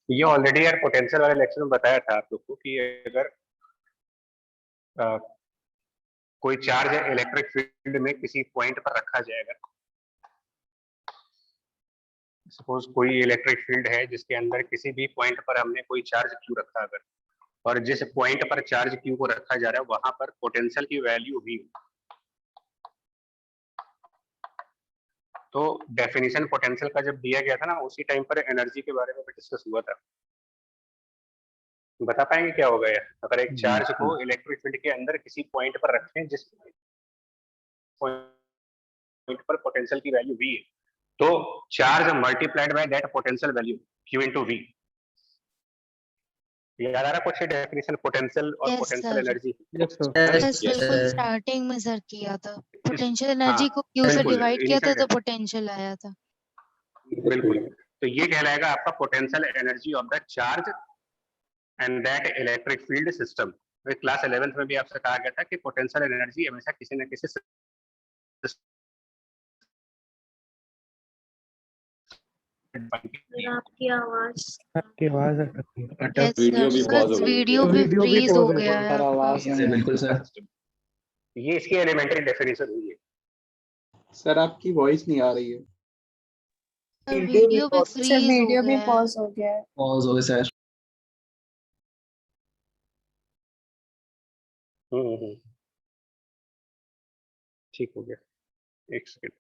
ये ऑलरेडी यार पोटेंशियल वाले लेक्चर में बताया था आप लोग को कि अगर कोई चार्ज इलेक्ट्रिक फील्ड में किसी पॉइंट पर रखा जाएगा, सपोज कोई इलेक्ट्रिक फील्ड है जिसके अंदर किसी भी पॉइंट पर हमने कोई चार्ज क्यू रखा अगर, और जिस पॉइंट पर चार्ज क्यू को रखा जा रहा है वहां पर पोटेंशियल की वैल्यू वी, तो डेफिनेशन पोटेंशियल का जब दिया गया था ना उसी टाइम पर एनर्जी के बारे में भी डिस्कस हुआ था। बता पाएंगे क्या होगा यार अगर एक चार्ज को इलेक्ट्रिक फील्ड के अंदर किसी पॉइंट पर रखें जिस पॉइंट पर पोटेंशियल की वैल्यू वी है, तो charge multiplied by that potential value Q into V. याद आ रहा कुछ डेफिनेशन पोटेंशियल और पोटेंशियल एनर्जी? बिल्कुल स्टार्टिंग में सर किया था, पोटेंशियल एनर्जी को क्यू से डिवाइड किया था तो पोटेंशियल आया था। बिल्कुल, तो ये कहलाएगा आपका potential energy of the charge and that electric field system. Class 11th में भी आपसे कहा गया था कि पोटेंशियल एनर्जी हमेशा किसी न किसी आपकी आवाज वीडियो भी पॉज हो गई। वीडियो भी फ्रीज हो गया है आवाज बिल्कुल सर। ये इसकी एलिमेंट्री डेफिनेशन हुई है। सर आपकी वॉइस नहीं आ रही है। वीडियो भी फ्रीज वीडियो भी पॉज हो गया है। पॉज हो गया सर। ठीक हो गया, एक सेकंड।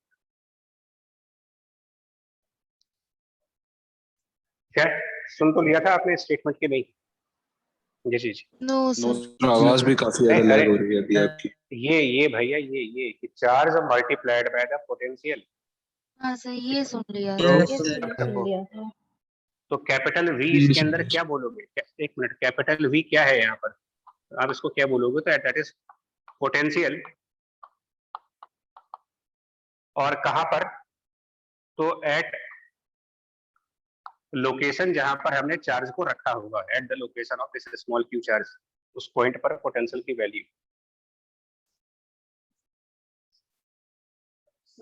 क्या सुन तो लिया था आपने स्टेटमेंट के नहीं? जी जी जी। नो सर, आवाज भी काफी ज्यादा लैग हो रही है अभी आपकी। ये भैया ये कि charge multiplied by the potential. हाँ सर ये सुन लिया था। तो कैपिटल वी इसके अंदर क्या बोलोगे? एक मिनट, कैपिटल वी क्या है यहाँ पर? आप इसको क्या बोलोगे? तो दैट इज पोटेंशियल। और कहां पर? तो एट लोकेशन जहां पर हमने चार्ज को रखा होगा, at the location of this small Q charge, उस पॉइंट पर पोटेंशियल की वैल्यू।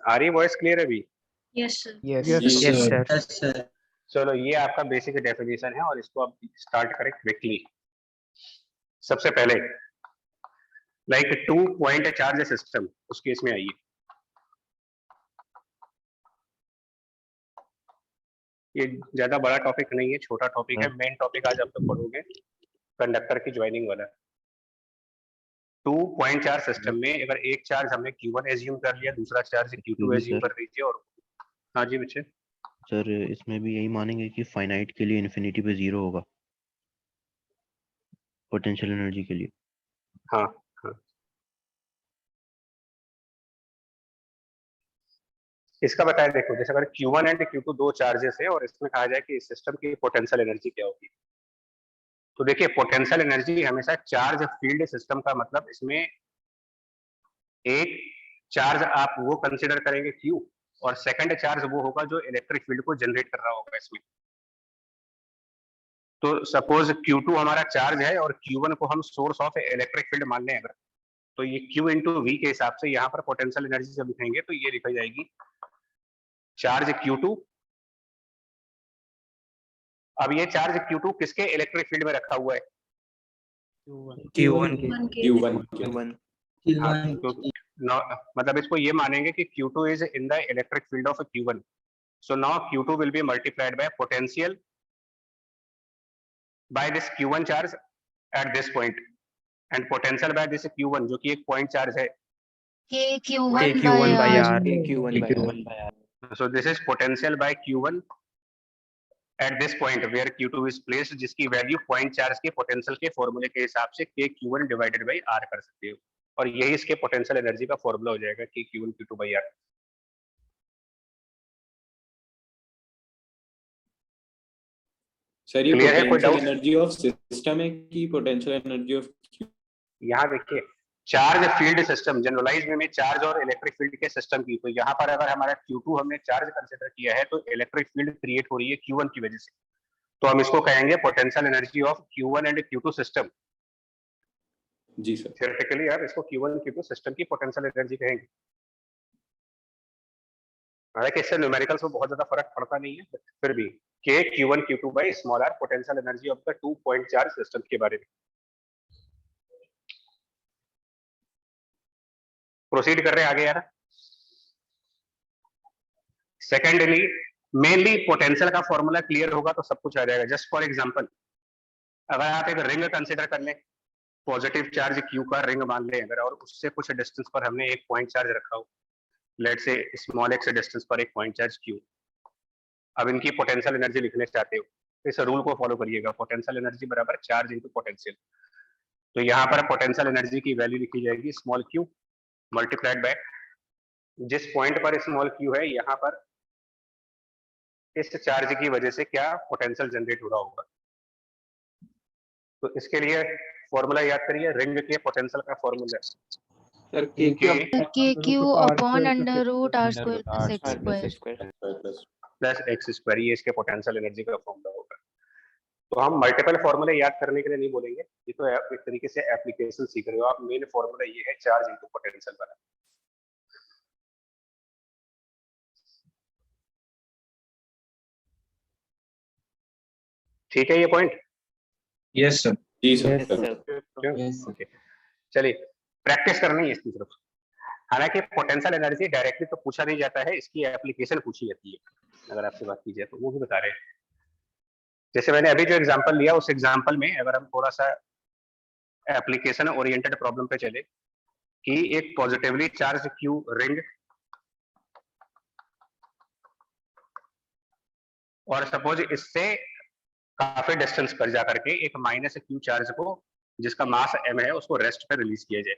आ रही वॉइस क्लियर है अभी? Yes sir. Yes sir. चलो ये आपका बेसिक डेफिनेशन है और इसको आप स्टार्ट करें क्विकली। सबसे पहले लाइक 2 पॉइंट चार्ज सिस्टम, उस केस में आइए। ये ज्यादा बड़ा टॉपिक नहीं है, छोटा टॉपिक है। मेन टॉपिक आज आप लोग पढ़ोगे कंडक्टर की ज्वाइनिंग वाला। 2 पॉइंट चार्ज सिस्टम में अगर एक चार्ज हमने Q1 एज्यूम कर लिया, दूसरा चार्ज Q2 एज्यूम कर लीजिए, और हाँ जी बच्चे। सर इसमें भी यही मानेंगे कि फाइनाइट के लिए इन्फिनिटी पे 0 होगा पोटेंशियल एनर्जी के लिए? हाँ हाँ, इसका बताया देखो, जैसे अगर Q1 एंड Q2 दो चार्जेस है और इसमें कहा जाए कि इस सिस्टम की पोटेंशियल एनर्जी क्या होगी, तो देखिए पोटेंशियल एनर्जी हमेशा चार्ज फील्ड सिस्टम का मतलब, इसमें एक चार्ज आप वो कंसीडर करेंगे Q, और सेकंड चार्ज वो होगा जो इलेक्ट्रिक फील्ड को जनरेट कर रहा होगा इसमें। तो सपोज Q2 हमारा चार्ज है और Q1 को हम सोर्स ऑफ इलेक्ट्रिक फील्ड मान लें अगर, तो ये Q इंटू वी के हिसाब से यहाँ पर पोटेंशियल एनर्जी जब लिखेंगे तो ये लिखी जाएगी चार्ज Q2। अब ये चार्ज Q2 किसके इलेक्ट्रिक फील्ड में रखा हुआ है? Q1 हाँ, तो मतलब इसको ये मानेंगे कि Q2 is in the electric field of Q1, so now Q2 will be multiplied by potential by this Q1 charge at this point, and potential by this Q1 जो कि एक point charge है, Q1 by R. so this is potential by Q1 at this point where Q2 is placed, जिसकी value point charge के potential के फॉर्मूले के हिसाब से K Q1 divided by R कर सकते हो, और यही इसके पोटेंशियल एनर्जी का फॉर्मूला हो जाएगा K Q1 Q2 by R। Sir ये पोटेंशियल एनर्जी ऑफ सिस्टम है कि पोटेंशियल एनर्जी ऑफ Q? यहाँ देखिए चार्ज फील्ड सिस्टम, जनरलाइज में चार्ज और इलेक्ट्रिक फील्ड के सिस्टम की, तो यहाँ पर अगर हमारा Q2 हमने चार्ज कंसीडर किया है तो इलेक्ट्रिक फील्ड क्रिएट हो रही है Q1 की वजह से, तो हम इसको कहेंगे potential energy of Q1 and Q2 system. जी सर। थियोरेटिकली यार इसको Q1 Q2 सिस्टम की पोटेंशियल एनर्जी कहेंगे। हालांकि इससे न्यूमेरिकल्स में बहुत ज्यादा फर्क पड़ता नहीं है, फिर भी K Q1 Q2 by small r potential energy of the 2 point charge system के बारे में। प्रोसीड कर रहे हैं आगे यार। सेकेंडली, मेनली पोटेंशियल का फॉर्मूला क्लियर होगा तो सब कुछ आ जाएगा। जस्ट फॉर एग्जांपल, अगर आप एक रिंग कंसीडर कर लें, पॉजिटिव चार्ज Q का रिंग मान लें अगर, और उससे कुछ डिस्टेंस पर हमने एक पॉइंट चार्ज रखा हो, let's say small x distance पर एक पॉइंट चार्ज Q। अब इनकी पोटेंशियल एनर्जी लिखने चाहते हो, इस रूल को फॉलो करिएगा, पोटेंशियल एनर्जी बराबर चार्ज इनटू पोटेंशियल। तो यहाँ पर पोटेंशियल एनर्जी की वैल्यू लिखी जाएगी स्मॉल q मल्टीप्लाइड बाय जिस पॉइंट पर स्मॉल q है, यहाँ पर इस चार्ज की वजह से क्या पोटेंशियल जनरेट हो रहा होगा। तो इसके लिए फॉर्मूला याद करिए, रिंग के पोटेंशियल का formula sir KQ upon under root r square plus x square plus x square, ये इसके पोटेंशियल एनर्जी का फॉर्मूला होगा। तो हम मल्टीपल फॉर्मूले याद करने के लिए नहीं बोलेंगे, ये तो एक तरीके से एप्लीकेशन सीख रहे हो आप। मेन फॉर्मूला ये है चार्ज इनटू पोटेंशियल वाला। ठीक है ये पॉइंट? Yes sir. जी सर। ओके, चलिए प्रैक्टिस करनी है इसकी तरफ। हालांकि पोटेंशियल एनर्जी डायरेक्टली तो पूछा नहीं जाता है, इसकी एप्लीकेशन पूछी जाती है। अगर आपसे बात की जाए तो वो भी बता रहे हैं। जैसे मैंने अभी जो एग्जांपल लिया, उस एग्जांपल में अगर हम थोड़ा सा एप्लीकेशन ओरिएंटेड प्रॉब्लम पे चले कि एक पॉजिटिवली चार्ज Q रिंग और सपोज इससे काफी डिस्टेंस पर जाकर के एक माइनस Q चार्ज को, जिसका मास m है, उसको रेस्ट पे रिलीज किया जाए।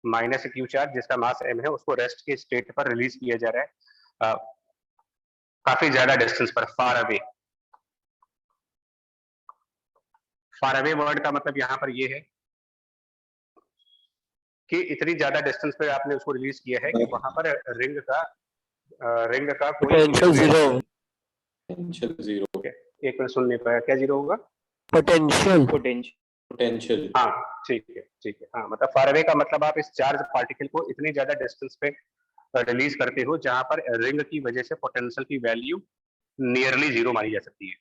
माइनस Q चार्ज जिसका मास m है, उसको रेस्ट के स्टेट पर रिलीज किया जा रहा है काफी ज्यादा डिस्टेंस पर, far away. Far away word का मतलब यहाँ पर ये है कि इतनी ज्यादा डिस्टेंस पे आपने उसको रिलीज किया है कि वहां पर रिंग का कोई पोटेंशियल जीरो। एक मिनट सुन नहीं पाया, क्या जीरो होगा? पोटेंशियल। हाँ ठीक है ठीक है। हाँ मतलब फार अवे का मतलब आप इस चार्ज पार्टिकल को इतनी ज्यादा डिस्टेंस पे रिलीज करते हो जहां पर रिंग की वजह से पोटेंशियल की वैल्यू नियरली जीरो मानी जा सकती है।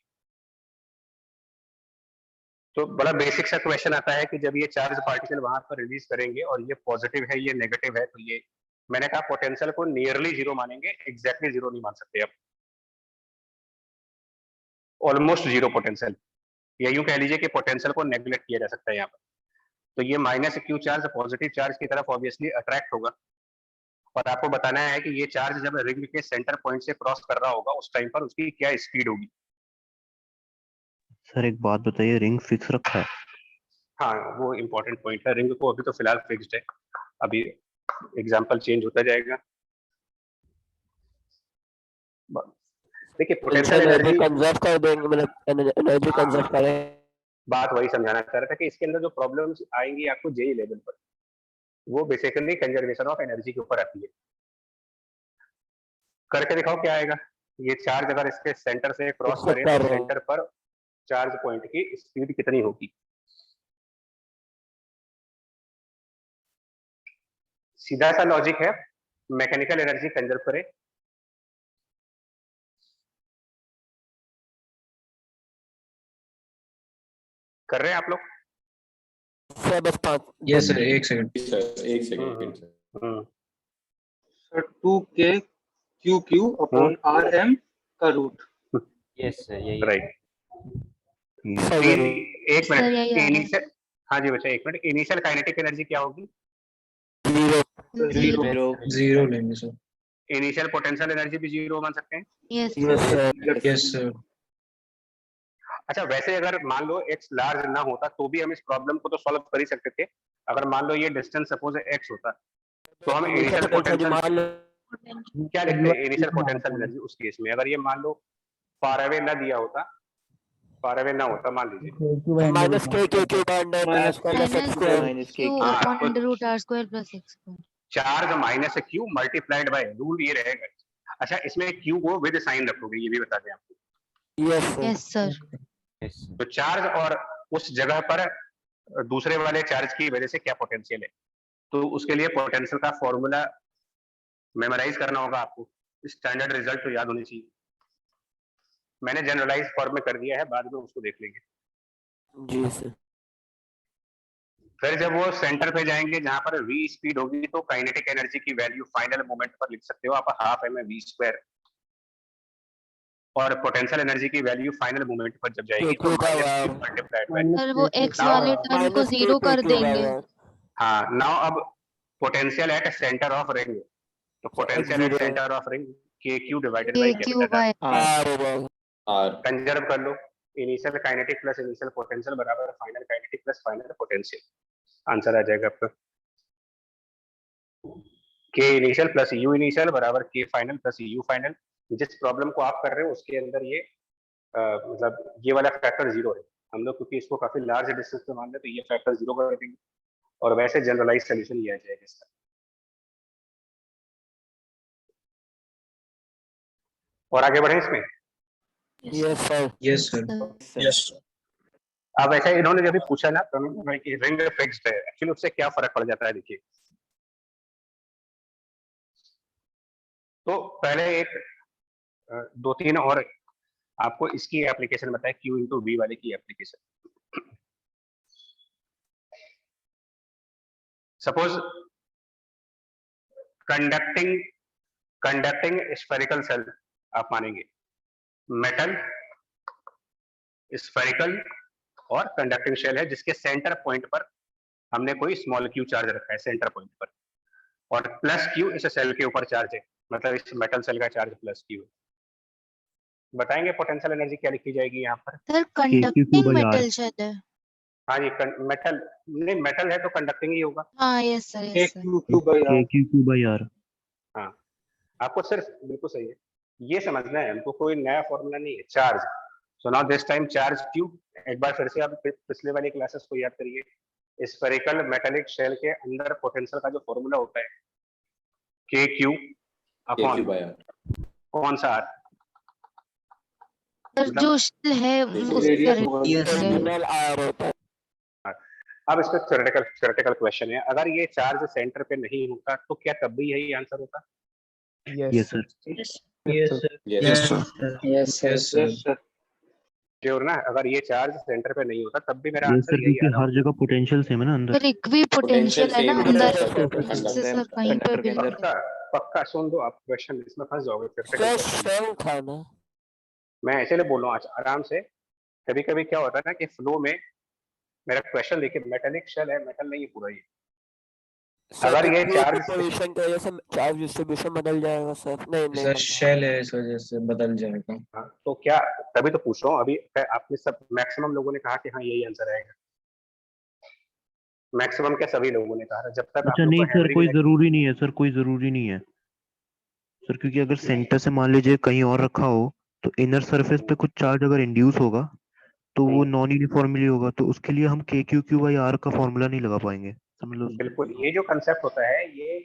तो बड़ा बेसिक सा क्वेश्चन आता है कि जब ये चार्ज पार्टिकल वहां पर रिलीज करेंगे और ये पॉजिटिव है ये नेगेटिव है, तो ये मैंने कहा पोटेंशियल को नियरली जीरो मानेंगे, एग्जैक्टली जीरो नहीं मान सकते आप, ऑलमोस्ट जीरो पोटेंशियल, या यूं कह लीजिए कि पोटेंशियल को नेग्लेक्ट किया जा सकता है यहाँ पर। तो ये minus Q charge positive charge की तरफ ऑब्वियसली अट्रैक्ट होगा, और आपको बताना है कि ये चार्ज जब रिंग के सेंटर पॉइंट से क्रॉस कर रहा होगा उस टाइम पर उसकी क्या स्पीड होगी। सर एक बात बताइए, रिंग फिक्स रखा है? हाँ वो इम्पोर्टेंट पॉइंट है, रिंग को अभी तो फिलहाल फिक्स्ड है, अभी एग्जांपल चेंज होता जाएगा। देखिए पोटेंशियल एनर्जी कंजर्व कर देंगे, मतलब एनर्जी कंजर्व करें। बात वही समझाना चाह रहा था कि इसके अंदर जो प्रॉब्लम्स आएंगी आपको जेई लेवल पर, वो बेसिकली कंजर्वेशन ऑफ एनर्जी के ऊपर आती है। करके दिखाओ क्या आएगा। ये चार्ज अगर इसके सेंटर से क्रॉस करे तो सेंटर पर चार्ज पॉइंट की स्पीड कितनी होगी। सीधा सा लॉजिक है, मैकेनिकल एनर्जी कंजर्व करे। कर रहे हैं आप लोग? सर बस 5। यस सर, एक second sir. Sir 2K QQ upon RM का रूट। यस सर यही राइट। एक सर, यही आ रहा है। मिनट इनिशियल, हाँ जी बच्चा एक मिनट, इनिशियल काइनेटिक एनर्जी क्या होगी? जीरो लेंगे सर। इनिशियल पोटेंशियल एनर्जी भी जीरो मान सकते हैं। Yes yes sir. अच्छा वैसे अगर मान लो x लार्ज ना होता तो भी हम इस प्रॉब्लम को तो सॉल्व कर ही सकते थे। अगर मान लो ये डिस्टेंस सपोज x होता तो हम इनिशियल पोटेंशियल क्या लिखते हैं? इनिशियल पोटेंशियल एनर्जी उस केस में अगर ये मान लो फार अवे ना दिया होता, फार अवे ना होता, मान लीजिए minus K QQ under r square plus x square. Q upon under root r square plus x square। Charge minus Q multiplied bye, rule ये रहेगा। अच्छा इसमें Q को विद साइन रखोगे, ये भी बता दें आपको। Yes sir. तो चार्ज और उस जगह पर दूसरे वाले चार्ज की वजह से क्या पोटेंशियल है, तो उसके लिए पोटेंशियल का फॉर्मूला मेमोराइज करना होगा आपको, स्टैंडर्ड रिजल्ट तो याद होनी चाहिए। मैंने जनरलाइज फॉर्म में कर दिया है, बाद में उसको देख लेंगे। जी सर। फिर जब वो सेंटर पे जाएंगे जहां पर v स्पीड होगी, तो काइनेटिक एनर्जी की वैल्यू फाइनल मोमेंट पर लिख सकते हो आप हाफ mv स्क्वायर, और पोटेंशियल एनर्जी की वैल्यू फाइनल मोमेंट पर जब जाएगी तो -q मल्टीप्लाइड बाय। सर वो x वाले टर्म को माइनस 0 कर देंगे। हाँ, नाउ अब potential at centre of ring, तो potential at centre of ring kq divided by kq by R हो जाएगा। R कंजर्व कर लो, initial kinetic plus initial potential बराबर final kinetic plus final potential, answer आ जाएगा आपका k initial plus u initial बराबर k final plus u final. जिस प्रॉब्लम को आप कर रहे हो उसके अंदर ये मतलब ये वाला फैक्टर 0 है, हम लोग क्योंकि इसको काफी लार्ज डिस्टेंस पे मान रहे तो ये फैक्टर 0 कर देंगे, और वैसे जनरलाइज सोल्यूशन ये आ जाएगा इसका। और आगे बढ़े इसमें। Yes sir. Yes sir. Yes अब ऐसा इन्होंने जब भी पूछा ना कि रिंग फिक्स्ड है, एक्चुअली उससे क्या फर्क पड़ जाता है देखिए। तो पहले एक 2-3 और आपको इसकी एप्लीकेशन बताए, Q इंटू V वाले की application. Suppose conducting spherical shell आप मानेंगे, मेटल स्फेरिकल और कंडक्टिंग शेल है, जिसके सेंटर पॉइंट पर हमने कोई स्मॉल q चार्ज रखा है सेंटर पॉइंट पर, और प्लस q इस सेल के ऊपर चार्ज है, मतलब इस मेटल सेल का चार्ज प्लस q है। बताएंगे पोटेंशियल एनर्जी क्या लिखी जाएगी यहाँ पर? सर कंडक्टिंग मेटल शेल है। हाँ जी, मेटल नहीं, मेटल है तो कंडक्टिंग ही होगा। हाँ yes sir, yes sir. KQ by R। हाँ, आपको सिर्फ बिल्कुल सही है, ये समझना है हमको, कोई नया फॉर्मूला नहीं है। Charge, so now this time charge Q। एक बार फिर से आप पिछले वाली क्लासेस को याद करिए। स्फेरिकल मेटालिक शेल के अंदर पोटेंशियल का जो फॉर्मूला होता है KQ अपॉन by R कौन सा R? सर जो शेल है उसका इंटरनल आर होता है। अब इस पे थ्योरेटिकल क्वेश्चन है, अगर ये चार्ज सेंटर पे नहीं होता तो क्या तब भी यही आंसर होता? Yes sir. yes sir. Sure ना? अगर ये चार्ज सेंटर पे नहीं होता तब भी मेरा यस आंसर सर, यही क्योंकि आ रहा हर जगह पोटेंशियल सेम है ना अंदर। सर एक भी पोटेंशियल है ना same अंदर, है, इससे सर कहीं पे भी नहीं। पक्का पक्का सुन दो आप, क्वेश्चन इसमें फंस जाओगे। सर सेम था ना। मैं इसीलिए बोल रहा हूँ आराम से। कभी कभी क्या होता है ना कि फ्लो में मेरा क्वेश्चन देखिए, मेटालिक शेल है, मेटल नहीं है पूरा ये। अगर ये चार्ज पोजीशन की वजह से चार्ज डिस्ट्रीब्यूशन बदल जाएगा सर। नहीं सर शेल है, इस वजह से बदल जाएगा। हाँ, तो क्या, तभी तो पूछ रहा हूँ। अभी आपने सब मैक्सिमम लोगों ने कहा कि हाँ यही आंसर आएगा, मैक्सिमम क्या सभी लोगों ने कहा। जब तक आप अच्छा लोग नहीं को सर, हैमरिंग कोई जरूरी नहीं है सर, कोई जरूरी नहीं है सर, क्योंकि अगर सेंटर से मान लीजिए कहीं और रखा हो तो इनर सरफेस पे कुछ चार्ज अगर इंड्यूस होगा तो वो नॉन यूनिफॉर्मली होगा, तो उसके लिए हम KQ by R का फॉर्मूला नहीं लगा पाएंगे, समझ लो। बिल्कुल, ये जो कंसेप्ट होता है ये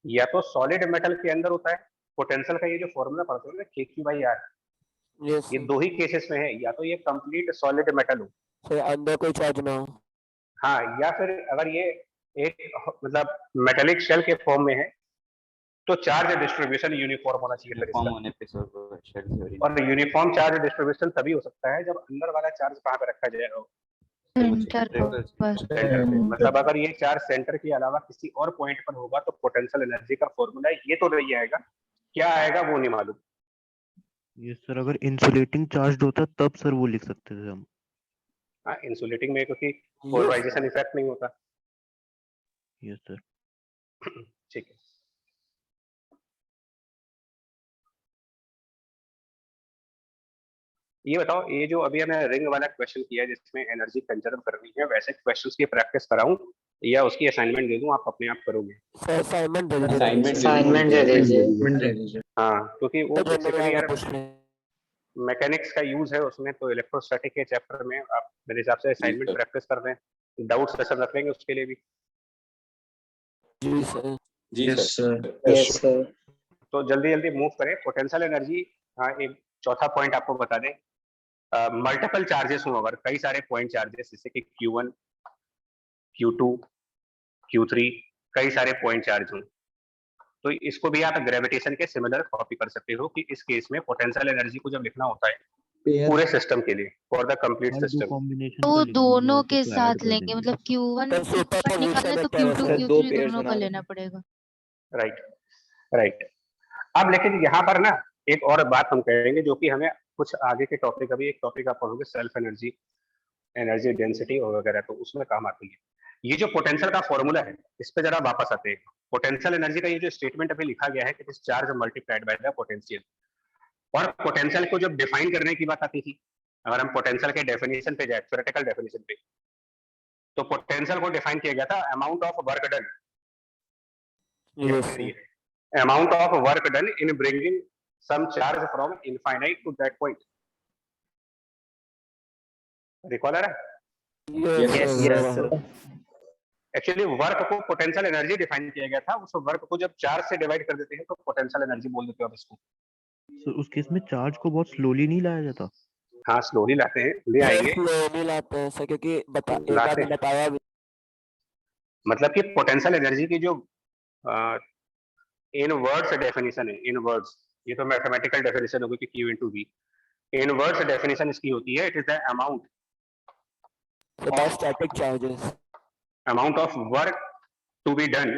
या तो सॉलिड मेटल के अंदर होता है, पोटेंशियल का ये जो फॉर्मूला पढ़ते हो ना KQ by R, यस ये दो ही केसेस में है, या तो ये कंप्लीट सॉलिड मेटल हो, सर अंदर कोई चार्ज ना हो। हाँ, या फिर अगर ये एक मतलब मेटेलिक शेल के फॉर्म में है तो चार्ज डिस्ट्रीब्यूशन यूनिफॉर्म होना चाहिए फिर इसका। होने पे सर और यूनिफॉर्म चार्ज डिस्ट्रीब्यूशन तभी हो सकता है जब अंदर वाला चार्ज कहाँ पे रखा जाएगा, सेंटर पर। सेंटर पे। मतलब अगर ये चार्ज सेंटर के अलावा किसी और पॉइंट पर होगा तो पोटेंशियल एनर्जी का फॉर्मूला ये तो नहीं आएगा, क्या आएगा वो नहीं मालूम। यस सर, अगर इंसुलेटिंग चार्ज होता तब सर वो लिख सकते थे हम। हाँ, इंसुलेटिंग में क्योंकि पोलराइजेशन इफेक्ट नहीं होता। Yes sir. ठीक है, ये बताओ, ये जो अभी हमने रिंग वाला क्वेश्चन किया है जिसमें एनर्जी कंजर्व करनी है, वैसे क्वेश्चंस की प्रैक्टिस कराऊं या उसकी असाइनमेंट दे दूं, आप अपने आप करोगे? असाइनमेंट दे दीजिए। हाँ, क्योंकि वो बेसिकली यार पूछ रहे मैकेनिक्स का यूज है उसमें, तो इलेक्ट्रोस्टैटिक के चैप्टर में आप मेरे हिसाब से असाइनमेंट प्रैक्टिस कर रहे हैं, डाउट सेशन रख लेंगे उसके लिए भी। जी सर। जी सर। Yes sir. तो जल्दी जल्दी मूव करें। पोटेंशियल एनर्जी, हाँ एक चौथा पॉइंट आपको बता दें, मल्टीपल चार्जेस हों, अगर कई सारे पॉइंट चार्जेस जैसे कि Q1 Q2 Q3 कई सारे पॉइंट चार्ज हों, तो इसको भी आप ग्रेविटेशन के सिमिलर कॉपी कर सकते हो कि इस केस में पोटेंशियल एनर्जी को जब लिखना होता है पूरे सिस्टम के लिए, फॉर द कंप्लीट हर दो सिस्टम, कॉम्बिनेशन तो का लिख देंगे दोनों और के कुछ ऐड साथ कर लेंगे, देंगे। मतलब Q1 तो सुपर निकालना है तो पोजिशन Q2 है, दो Q3 पेयर्स दोनों का बना लेना पड़ेगा। Right right. अब लेकिन यहाँ पर ना एक और बात हम कहेंगे जो कि हमें कुछ आगे के टॉपिक, अभी एक टॉपिक आप पढ़ोगे सेल्फ एनर्जी, एनर्जी डेंसिटी और वगैरह, तो उसमें काम आती है। ये जो पोटेंशियल का फॉर्मूला है इस पे जरा वापस आते हैं। पोटेंशियल एनर्जी का ये जो स्टेटमेंट अभी लिखा गया है कि this charge multiplied by the potential, और पोटेंशियल को जब डिफाइन करने की बात आती थी, अगर हम पोटेंशियल के डेफिनेशन पे जाए, थ्योरेटिकल डेफिनेशन पे, तो पोटेंशियल को डिफाइन किया गया था amount of work done, yes sir, amount of work done in bringing some charge from infinite to that point. Recall है? यस सर, एक्चुअली वर्क को पोटेंशियल एनर्जी डिफाइन किया गया था, उस वर्क को जब चार्ज से डिवाइड कर देते हैं तो पोटेंशियल एनर्जी बोल देते हो आप इसको। तो उस केस में चार्ज को बहुत स्लोली नहीं लाया जाता। हाँ स्लोली लाते हैं, ले आएंगे, नहीं लाते हैं सर, क्योंकि एक लाते आपने हैं। बताया भी, मतलब कि पोटेंशियल एनर्जी की जो इन वर्ड्स डेफिनेशन है, इन वर्ड्स, ये तो मैथमेटिकल डेफिनेशन होगी कि Q into V, in words definition इसकी होती है, it is the by static charges, amount of work to be done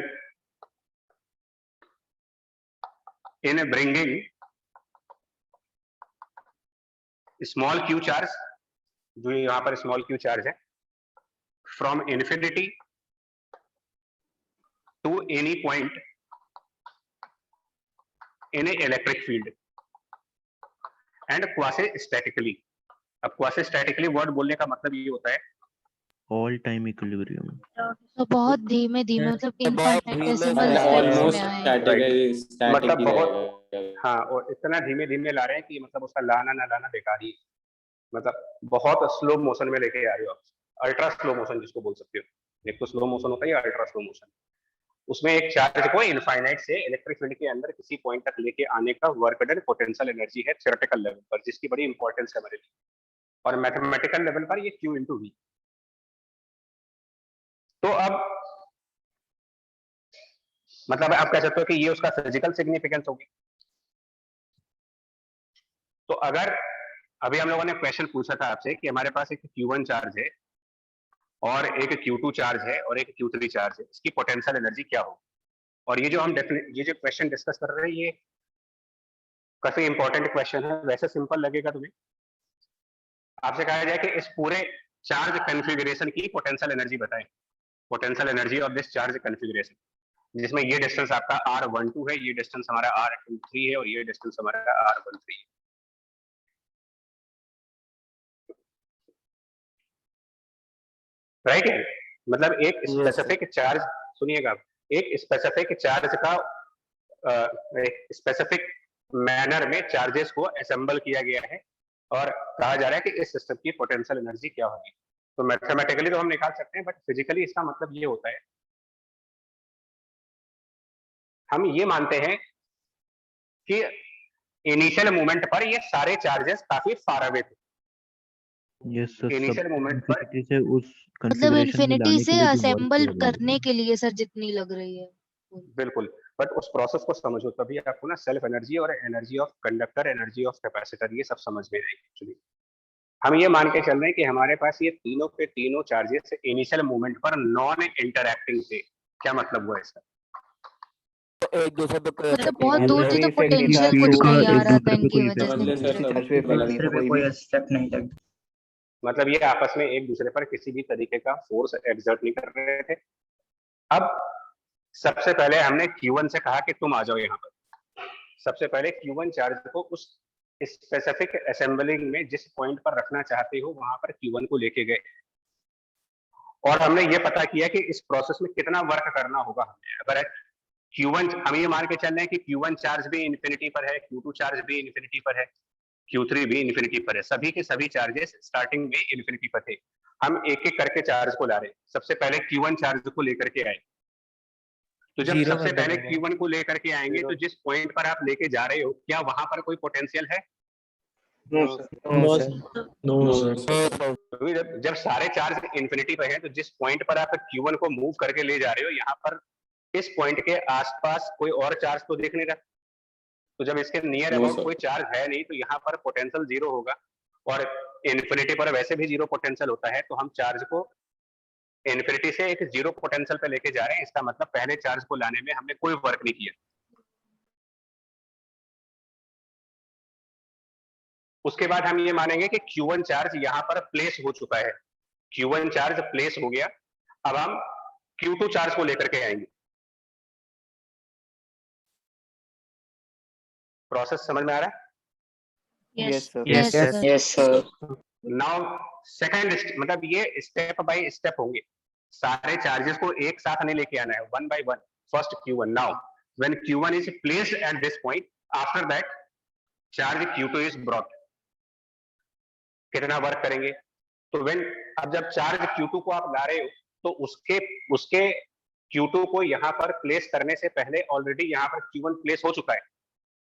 in bringing small q charge, जो यहाँ पर small q charge है, from infinity to any point in a electric field and quasi statically। अब quasi statically word बोलने का मतलब ये होता है ऑल टाइम इक्विलिब्रियम। तो बहुत धीमे धीमे, मतलब बहुत इनफाइनेटेसिमल धीमे, स्टेप्स ऑलमोस्ट में आए। स्टैटिक है, स्टैटिक मतलब ही बहुत, रहेगा। हाँ, और इतना धीमे धीमे ला रहे हैं कि मतलब उसका लाना ना लाना बेकार ही, मतलब बहुत स्लो मोशन में लेके आ रहे हो आप, अल्ट्रा स्लो मोशन जिसको बोल सकते हो। एक तो स्लो मोशन होता है, अल्ट्रा स्लो मोशन, उसमें एक चार्ज को इनफाइनाइट से इलेक्ट्रिक फील्ड के अंदर किसी पॉइंट तक लेके आने का वर्क डन पोटेंशियल एनर्जी है थ्योरेटिकल लेवल पर, जिसकी बड़ी इंपॉर्टेंस है हमारे लिए, और मैथमेटिकल लेवल पर ये Q into V। तो अब मतलब आप कह सकते हो कि ये उसका फिजिकल सिग्निफिकेंस होगी। तो अगर अभी हम लोगों ने क्वेश्चन पूछा था आपसे कि हमारे पास एक Q1 चार्ज है और एक Q2 चार्ज है और एक Q3 चार्ज है, इसकी पोटेंशियल एनर्जी क्या होगी? और ये जो हम ये जो क्वेश्चन डिस्कस कर रहे हैं ये काफी इंपॉर्टेंट क्वेश्चन है। वैसे सिंपल लगेगा तुम्हें, आपसे कहा जाए कि इस पूरे चार्ज कन्फिगरेशन की पोटेंशियल एनर्जी बताएं, potential energy of this charge configuration, जिसमें ये डिस्टेंस आपका R12 है, ये डिस्टेंस हमारा R23 है और ये डिस्टेंस हमारा R13 है। राइट है, मतलब एक स्पेसिफिक चार्ज, सुनिएगा, एक स्पेसिफिक चार्ज का एक स्पेसिफिक मैनर में चार्जेस को असेंबल किया गया है और कहा जा रहा है कि इस सिस्टम की पोटेंशियल एनर्जी क्या होगी। तो मैथमेटिकली तो हम निकाल सकते हैं, बट फिजिकली इसका मतलब ये होता है, हम ये मानते हैं कि इनिशियल मोमेंट पर ये सारे चार्जेस काफी फार अवे थे। यस सर, इनिशियल मोमेंट पर इन्फिनिटी से उस मतलब कॉन्फ़िगरेशन में इन्फिनिटी लाने से के लिए जो वर्क असेंबल किया गया करने के लिए सर जितनी लग रही है। बिल्कुल, बट उस प्रोसेस को समझो तभी आपको ना सेल्फ एनर्जी और energy of conductor, energy of capacitor, ये सब समझ में आएगी। एक्चुअली हम ये मान के चल रहे हैं कि हमारे पास ये तीनों के तीनों चार्जेस इनिशियल मोमेंट पर नॉन इंटरैक्टिंग थे। क्या मतलब हुआ इसका? एक दूसरे पे मतलब बहुत दूर थी तो Every second पोटेंशियल charge कुछ को नहीं आ एक रहा था दूसरे पे इनकी कोई वजह मतलब से। सर चार्ज पे लगा दूसरे पे कोई स्टेप नहीं लग, मतलब ये आपस में एक दूसरे पर किसी भी तरीके का फोर्स एक्सर्ट नहीं कर रहे थे। अब सबसे पहले हमने Q1 से कहा कि तुम आ जाओ यहाँ पर। सबसे पहले Q1 चार्ज को उस स्पेसिफिक असेंबलिंग में जिस पॉइंट पर रखना चाहते हो वहां पर Q1 को लेके गए और हमने ये पता किया कि इस प्रोसेस में कितना वर्क करना होगा हमें। अगर Q1, हम ये मान के चल रहे हैं कि Q1 चार्ज भी इन्फिनिटी पर है, Q2 चार्ज भी इन्फिनिटी पर है, Q3 भी इन्फिनिटी पर है, सभी के सभी चार्जेस स्टार्टिंग में इन्फिनिटी पर थे। हम एक एक करके चार्ज को ला रहे हैं। सबसे पहले Q1 चार्ज को लेकर के आए, तो जब सबसे पहले Q1 को लेकर के आएंगे तो जिस पॉइंट पर आप लेके जा रहे हो क्या वहां पर कोई पोटेंशियल है? नो सर, जब सारे चार्ज इन्फिनिटी पर हैं तो जिस पॉइंट पर आप Q1 को मूव करके ले जा रहे हो यहाँ पर इस पॉइंट के आसपास कोई और चार्ज तो दिख नहीं रहा, तो जब इसके नियर No, अबाउट sir. कोई चार्ज है नहीं तो यहाँ पर पोटेंशियल जीरो होगा, और इन्फिनिटी पर वैसे भी जीरो पोटेंशियल होता है, तो हम चार्ज को इन्फिनिटी से एक जीरो पोटेंशियल पे लेके जा रहे हैं। इसका मतलब पहले चार्ज को लाने में हमने कोई वर्क नहीं किया। उसके बाद हम ये मानेंगे कि Q1 चार्ज यहाँ पर प्लेस हो चुका है, Q1 चार्ज प्लेस हो गया। अब हम Q2 चार्ज को लेकर के आएंगे। प्रोसेस समझ में आ रहा है? Yes. sir. Yes, sir. Yes, sir. Now second मतलब ये स्टेप बाय स्टेप होंगे, सारे चार्जेस को एक साथ नहीं लेके आना है, one by one. First Q1, now when Q1 is placed at this point, after that charge Q2 is brought. कितना वर्क करेंगे? तो व्हेन, अब जब चार्ज Q2 को आप ला रहे हो तो उसके Q2 को यहाँ पर प्लेस करने से पहले ऑलरेडी यहाँ पर Q1 प्लेस हो चुका है,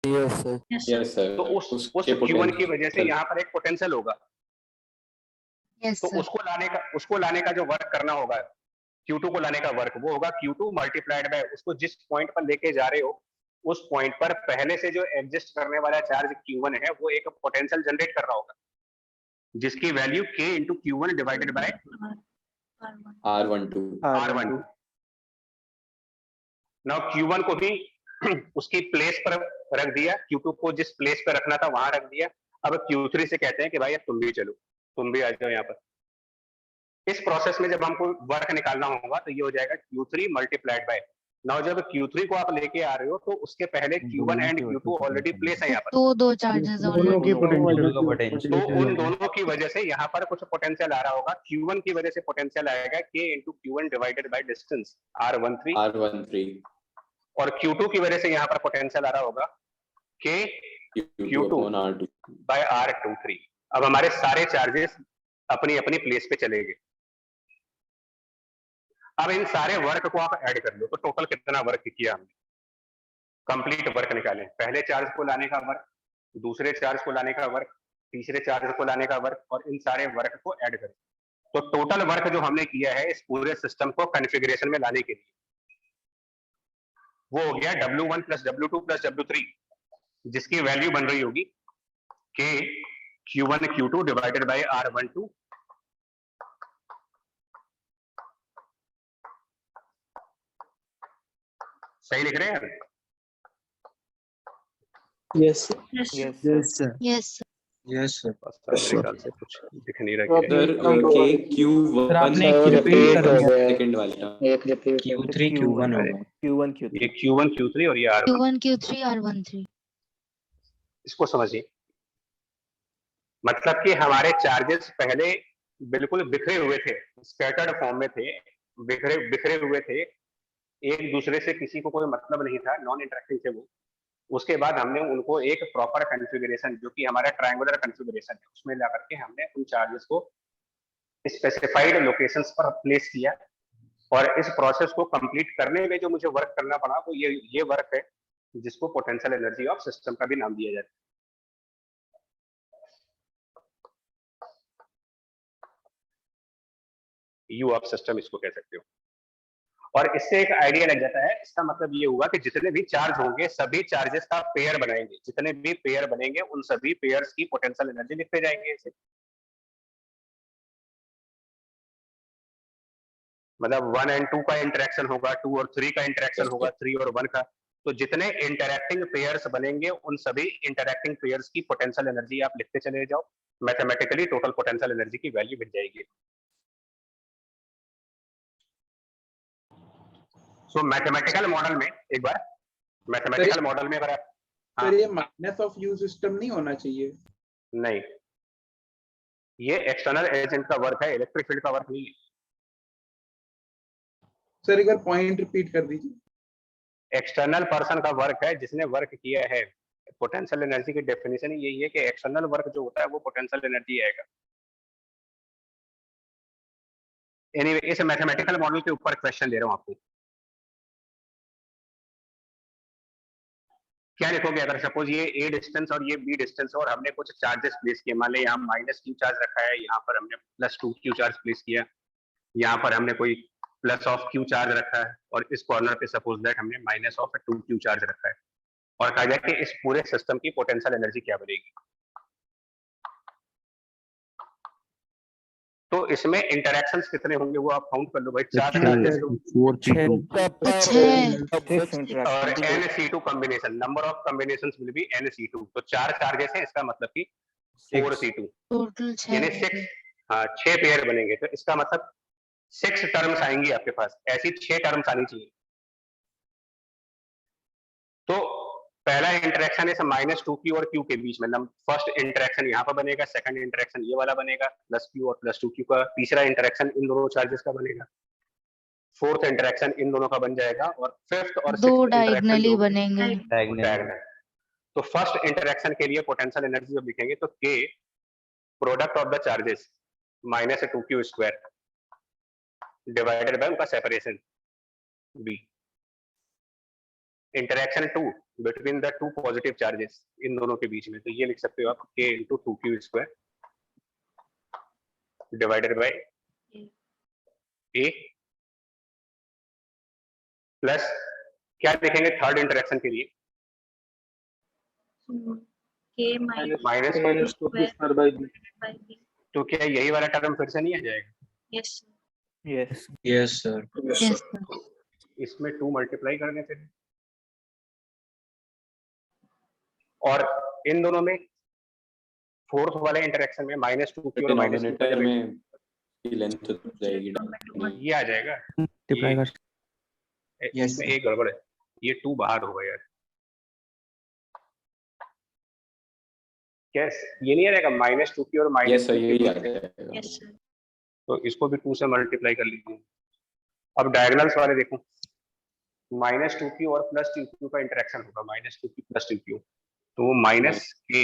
Yes, sir. Yes, sir. Yes, sir. तो उस उसके Q1 की वजह से potential- यहाँ पर एक पोटेंशियल होगा, Yes, तो sir. उसको लाने का जो वर्क करना होगा, Q2 को लाने का वर्क, वो होगा Q2 मल्टीप्लाइड बाय उसको जिस पॉइंट पर लेके जा रहे हो उस पॉइंट पर पहले से जो एग्जिस्ट करने वाला चार्ज Q1 है वो एक पोटेंशियल जनरेट कर रहा होगा, जिसकी value K into Q1 divided by R1. R12. R12। Now Q1 को भी उसकी प्लेस पर रख दिया, Q2 को जिस प्लेस पर रखना था वहां रख दिया। अब Q3 से कहते हैं कि भाई अब तुम भी चलो, तुम भी आ जाओ यहाँ पर। इस प्रोसेस में जब हमको वर्क निकालना होगा तो ये हो जाएगा Q3 मल्टीप्लाइड बाय, नाउ जब Q3 को आप लेके आ रहे हो तो उसके पहले Q1 and Q2 already place है यहाँ पर, दो चार्जेस दोनों की ऑलरेडी। potential तो उन दोनों की वजह से यहाँ पर कुछ पोटेंशियल आ रहा होगा। Q1 की वजह से पोटेंशियल आएगा K into Q1 divided by distance R13, R13. और Q2 की वजह से यहाँ पर पोटेंशियल आ रहा होगा K Q2 upon R2. Bye R23। अब हमारे सारे चार्जेस अपनी अपनी प्लेस पे चले गए। अब इन सारे वर्क को आप ऐड कर लो तो टोटल कितना वर्क किया हमने, कंप्लीट वर्क निकालें। पहले चार्ज को लाने का वर्क, दूसरे चार्ज को लाने का वर्क, तीसरे चार्ज को लाने का वर्क, और इन सारे वर्क को ऐड करें तो टोटल वर्क जो हमने किया है इस पूरे सिस्टम को कॉन्फ़िगरेशन में लाने के लिए वो हो गया W1 plus W2 plus W3, जिसकी वैल्यू बन रही होगी K Q1 Q2 divided bye R12। सही लिख रहे हैं? Yes, sir. Yes, sir. Yes, sir. Yes, sir. Yes, sir. मेरे ख्याल से कुछ दिख नहीं रहा Sir, है। K Q1 आपने और repeat कर दिया। second वाला। एक repeat Q3 Q1 होगा। Q1 Q3. ये Q1 Q3 और ये R1, Q1 Q3 R13। इसको समझिए। मतलब कि हमारे चार्जेस पहले बिल्कुल बिखरे हुए थे, स्कैटर्ड फॉर्म में थे, बिखरे हुए थे, एक दूसरे से किसी को कोई मतलब नहीं था, नॉन इंटरेक्टिंग थे वो। उसके बाद हमने उनको एक प्रॉपर कॉन्फ़िगरेशन, जो कि हमारा ट्रायंगुलर कॉन्फ़िगरेशन है, उसमें ला करके हमने उन चार्जेस को स्पेसिफाइड लोकेशंस पर प्लेस किया। और इस प्रोसेस को कंप्लीट करने में जो मुझे वर्क करना पड़ा वो ये वर्क है, जिसको पोटेंशियल एनर्जी ऑफ सिस्टम का भी नाम दिया जाता है। यू ऑफ सिस्टम इसको कह सकते हो। और इससे एक आइडिया लग जाता है, इसका मतलब ये हुआ कि जितने भी चार्ज होंगे सभी चार्जेस का पेयर बनाएंगे, जितने भी पेयर बनेंगे उन सभी पेयर्स की पोटेंशियल एनर्जी लिखते जाएंगे इसे। मतलब 1 और 2 का इंटरेक्शन होगा, 2 और 3 का इंटरेक्शन होगा, 3 और 1 का। तो जितने इंटरैक्टिंग पेयर्स बनेंगे उन सभी इंटरैक्टिंग पेयर्स की पोटेंशियल एनर्जी आप लिखते चले जाओ, मैथमेटिकली टोटल पोटेंशियल एनर्जी की वैल्यू मिल जाएगी। सो मैथमेटिकल मॉडल में एक बार, मैथमेटिकल मॉडल में अगर आप, सर ये माइनस ऑफ यू सिस्टम नहीं होना चाहिए। नहीं, ये एक्सटर्नल एजेंट का वर्क है, इलेक्ट्रिक फील्ड का वर्क नहीं है। सर एक बार पॉइंट रिपीट कर दीजिए। एक्सटर्नल पर्सन का वर्क है जिसने वर्क किया है। पोटेंशियल एनर्जी की डेफिनेशन यही है कि एक्सटर्नल वर्क जो होता है वो पोटेंशियल एनर्जी आएगा। एनीवे, इस मैथमेटिकल मॉडल के ऊपर क्वेश्चन दे रहा हूं आपको। क्या लिखोगे अगर सपोज ये A डिस्टेंस और ये B डिस्टेंस और हमने कुछ चार्जेस प्लेस किए, मान ले यहाँ -Q चार्ज रखा है, यहाँ पर हमने +2Q चार्ज प्लेस किया, यहाँ पर हमने कोई प्लस ऑफ क्यू चार्ज रखा है और इस कॉर्नर पे सपोज दैट हमने माइनस ऑफ 2q चार्ज रखा है और कहा जाए कि इस पूरे सिस्टम की पोटेंशियल एनर्जी क्या बनेगी। तो इसमें इंटरेक्शंस कितने होंगे वो आप काउंट कर लो भाई, 4 चार्जेस और NC2 combination, number of combinations will be NC2, तो 4 चार्जेस हैं, इसका मतलब कि 4C2 टोटल 6 यानी 6, हाँ 6 पेयर बनेंगे, तो इसका मतलब 6 टर्म्स आएंगी आपके पास, ऐसी 6 टर्म्स आनी चाहिए। तो पहला इंटरेक्शन है माइनस 2q और q के बीच में, फर्स्ट इंटरेक्शन यहाँ पर बनेगा, सेकंड इंटरेक्शन ये वाला बनेगा प्लस q और प्लस 2q का, तीसरा इंटरेक्शन इन दोनों चार्जेस का बनेगा, फोर्थ इंटरेक्शन इन दोनों का बन जाएगा और फिफ्थ और दो सिक्स्थ डायगोनली बनेंगे। डायगोनल। तो फर्स्ट इंटरेक्शन के लिए पोटेंशियल एनर्जी जब लिखेंगे तो k product of the charges minus 2q square divided by उनका separation b, interaction 2 between the two positive charges इन दोनों के बीच में, तो ये लिख सकते हो आप k into 2q square divided bye a plus क्या लिखेंगे थर्ड इंटरेक्शन के लिए, K minus minus 2q square by b। by B. तो क्या यही वाला टर्म फिर से नहीं आ जाएगा? Yes, sir. Yes। Yes, sir. Yes sir. इसमें 2 मल्टीप्लाई करने थे और इन दोनों में फोर्थ वाले इंटरेक्शन में माइनस 2q और माइनस डिनोमिनेटर में की लेंथ जाएगी, ये आ जाएगा, मल्टीप्लाई कर Yes, इसमें sir. एक गड़बड़ है, ये 2 बाहर होगा यार, कैस ये नहीं आ जाएगा माइनस 2q और यस माइनस सर यही आ जाएगा, Yes, sir. तो इसको भी 2 से मल्टीप्लाई कर लीजिए। अब डायगोनल्स वाले देखो, माइनस 2q और प्लस 2q का इंटरेक्शन होगा, माइनस 2q प्लस 2q, तो वो minus k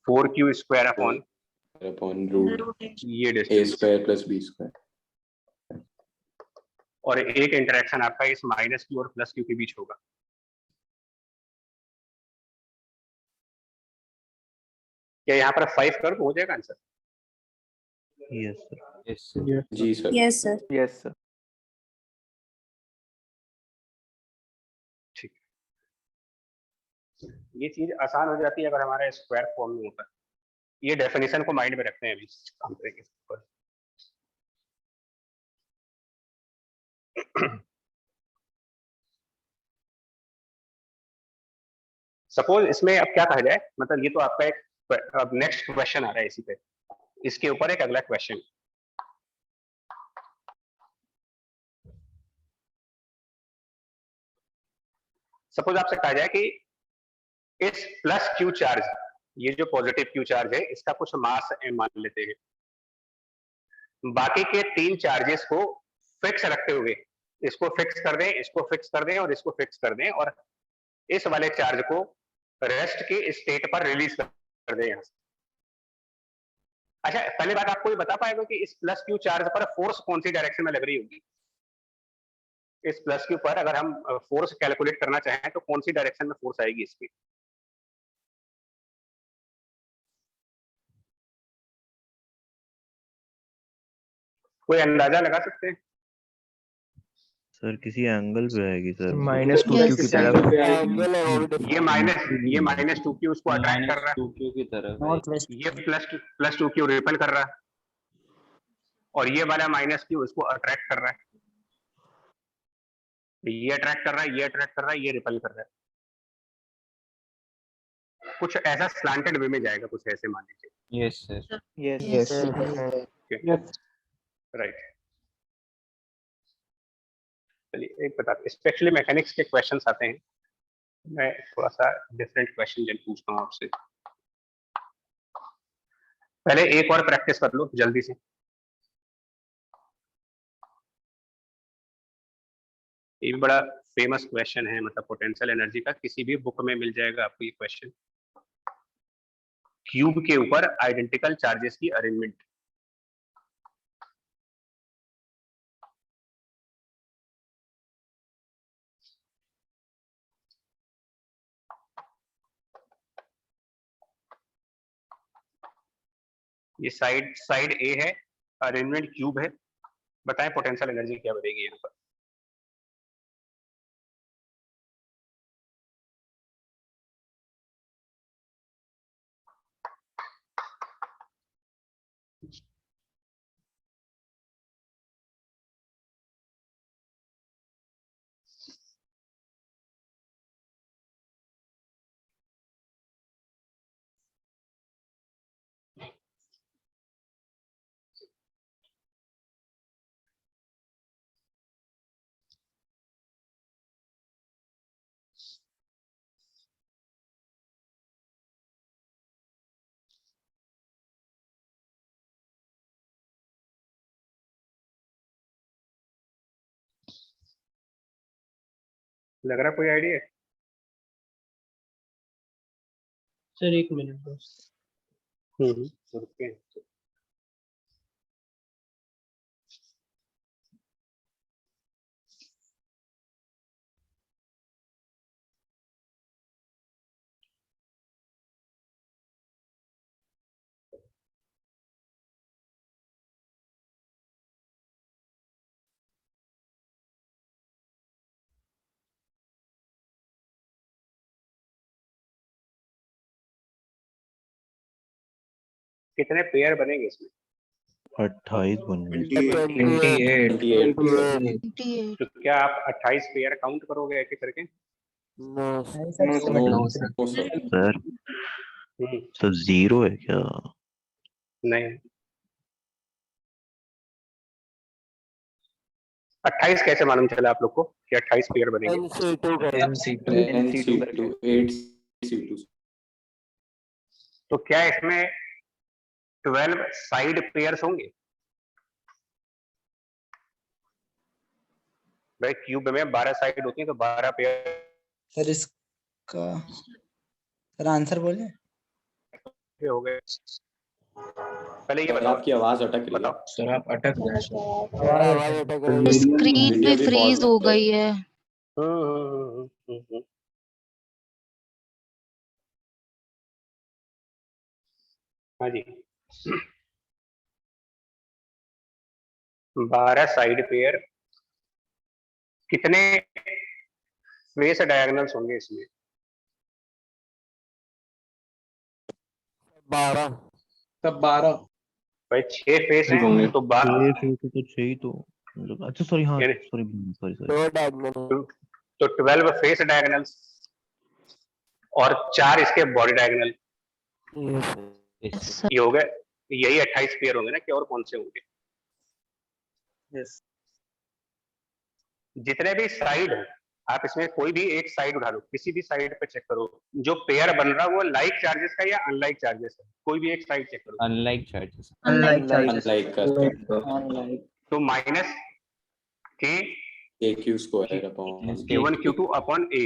4q square upon root Root H. ये a distance, square plus b square. और एक इंटरेक्शन आपका इस माइनस q और प्लस q के बीच होगा। क्या यहाँ पर 5 कर हो जाएगा answer? Yes sir. Yes, sir. जी sir. Yes, sir. Yes sir। ठीक, ये चीज आसान हो जाती है अगर हमारा स्क्वायर फॉर्म में होता है। ये डेफिनेशन को माइंड में रखते हैं अभी काम करेंगे इस पर। सपोज इसमें अब क्या कहा जाए, मतलब ये तो आपका एक, अब नेक्स्ट क्वेश्चन आ रहा है इसी पे, इसके ऊपर एक अगला क्वेश्चन, सपोज आपसे कहा जाए कि इस प्लस क्यू चार्ज, ये जो पॉजिटिव क्यू चार्ज है इसका कुछ मास m मान लेते हैं, बाकी के 3 चार्जेस को फिक्स रखते हुए इसको फिक्स कर दें, इसको फिक्स कर दें और इसको फिक्स कर दें, और इस वाले चार्ज को रेस्ट के स्टेट पर रिलीज कर दें यहाँ से। अच्छा पहली बात आपको ये बता पाएगा कि इस प्लस क्यू चार्ज पर फोर्स कौन सी डायरेक्शन में लग रही होगी? इस प्लस क्यू पर अगर हम फोर्स कैलकुलेट करना चाहें तो कौन सी डायरेक्शन में फोर्स आएगी इसकी? कोई अंदाजा लगा सकते हैं? सर किसी एंगल पे आएगी सर। माइनस 2q की तरफ। ये माइनस 2q उसको अट्रैक्ट कर रहा है, 2q की तरफ, ये प्लस 2q रिपेल कर रहा है, और ये वाला माइनस q इसको अट्रैक्ट कर रहा है, ये अट्रैक्ट कर रहा है, ये अट्रैक्ट कर रहा है, ये रिपेल कर रहा है, कुछ ऐसा स्लैंटेड वे में जाएगा, कुछ ऐसे मान लीजिए। Yes, sir. Yes। राइट, चलिए एक बता, स्पेशली मैकेनिक्स के क्वेश्चंस आते हैं, मैं थोड़ा सा डिफरेंट क्वेश्चन पूछता हूँ आपसे। पहले एक और प्रैक्टिस कर लो जल्दी से। ये भी बड़ा फेमस क्वेश्चन है, मतलब पोटेंशियल एनर्जी का, किसी भी बुक में मिल जाएगा आपको ये क्वेश्चन। क्यूब के ऊपर आइडेंटिकल चार्जेस की अरेंजमेंट। ये साइड ए है, अरेंजमेंट क्यूब है, बताएं पोटेंशियल एनर्जी क्या बनेगी यहाँ पर। लग रहा कोई आइडिया? सर एक मिनट बस। ओके। कितने पेयर बनेंगे इसमें? 28 बन गए। 28 28 तो क्या आप 28 पेयर काउंट करोगे एक एक करके? No No, sir. सर तो 0 है क्या? नहीं, 28 कैसे मालूम चला आप लोग को कि 28 पेयर बनेंगे? NC2 का MC2 NC2 8 C2 तो क्या इसमें 12 साइड पेयर्स होंगे? भाई क्यूब में 12 साइड होती है तो 12 पेयर सर इसका सर आंसर बोले। हो गए। पहले ये सर, बताओ, आपकी आवाज अटक रही है। बताओ। सर आप अटक गए सर। आवाज अटक रही है। स्क्रीन वीडियो पे भी फ्रीज pause हो लगता है। गई है। हाँ जी, 12 साइड पेयर, कितने फेस डायगोनल्स होंगे इसमें? 12 तब 12 भाई 6 फेस हैं होंगे। तो 12 ये फिर तो 6 ही तो मतलब अच्छा सॉरी हाँ यानी सॉरी सॉरी सॉरी 2 डायगोनल तो 12 फेस डायगोनल्स और 4 इसके बॉडी डायगोनल, Yes, sir. ये हो गए। यही 28 पेयर होंगे ना, कि और कौन से होंगे? यस जितने भी साइड है, आप इसमें कोई भी एक साइड उठा लो, किसी भी साइड पे चेक करो, जो पेयर बन रहा है वो लाइक चार्जेस का या अनलाइक चार्जेस है, कोई भी एक साइड चेक करो। Unlike charges Unlike charges. Unlike online तो माइनस के KQ square upon Q1 Q2 upon A।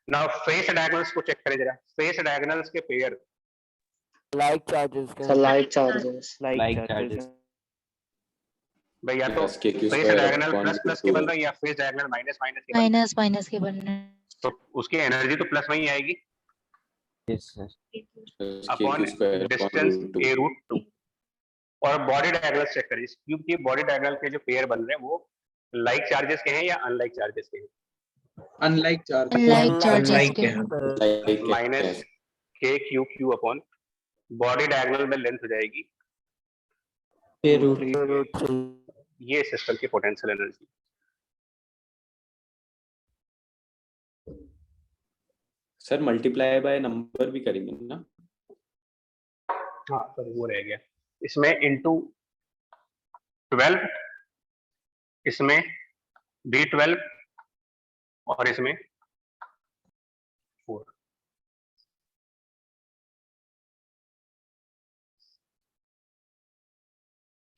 Now face diagonals को चेक करें जरा, फेस डायगोनल्स के pair like charges sir like charges. Like charges भाई या तो plus KQ face square diagonal upon plus plus के बन Q2 रहा है या फेस डायगोनल माइनस माइनस के बन रहा माइनस माइनस के बनने। है, तो उसकी एनर्जी तो प्लस में ही आएगी yes sir plus upon KQ square upon distance root 2 A root 2। और बॉडी डायगोनल चेक करिए, इस क्यूब की बॉडी डायगोनल के जो पेयर बन रहे हैं वो लाइक चार्जेस के हैं या अनलाइक चार्जेस के हैं? Unlike charge unlike charges Unlike के। like माइनस के Q Q upon body diagonal में लेंथ हो जाएगी के रूट ये सिस्टम की potential energy. Sir multiply by number भी करेंगे ना? हाँ तो वो रह गया, इसमें इंटू 12, इसमें B12 और इसमें 4।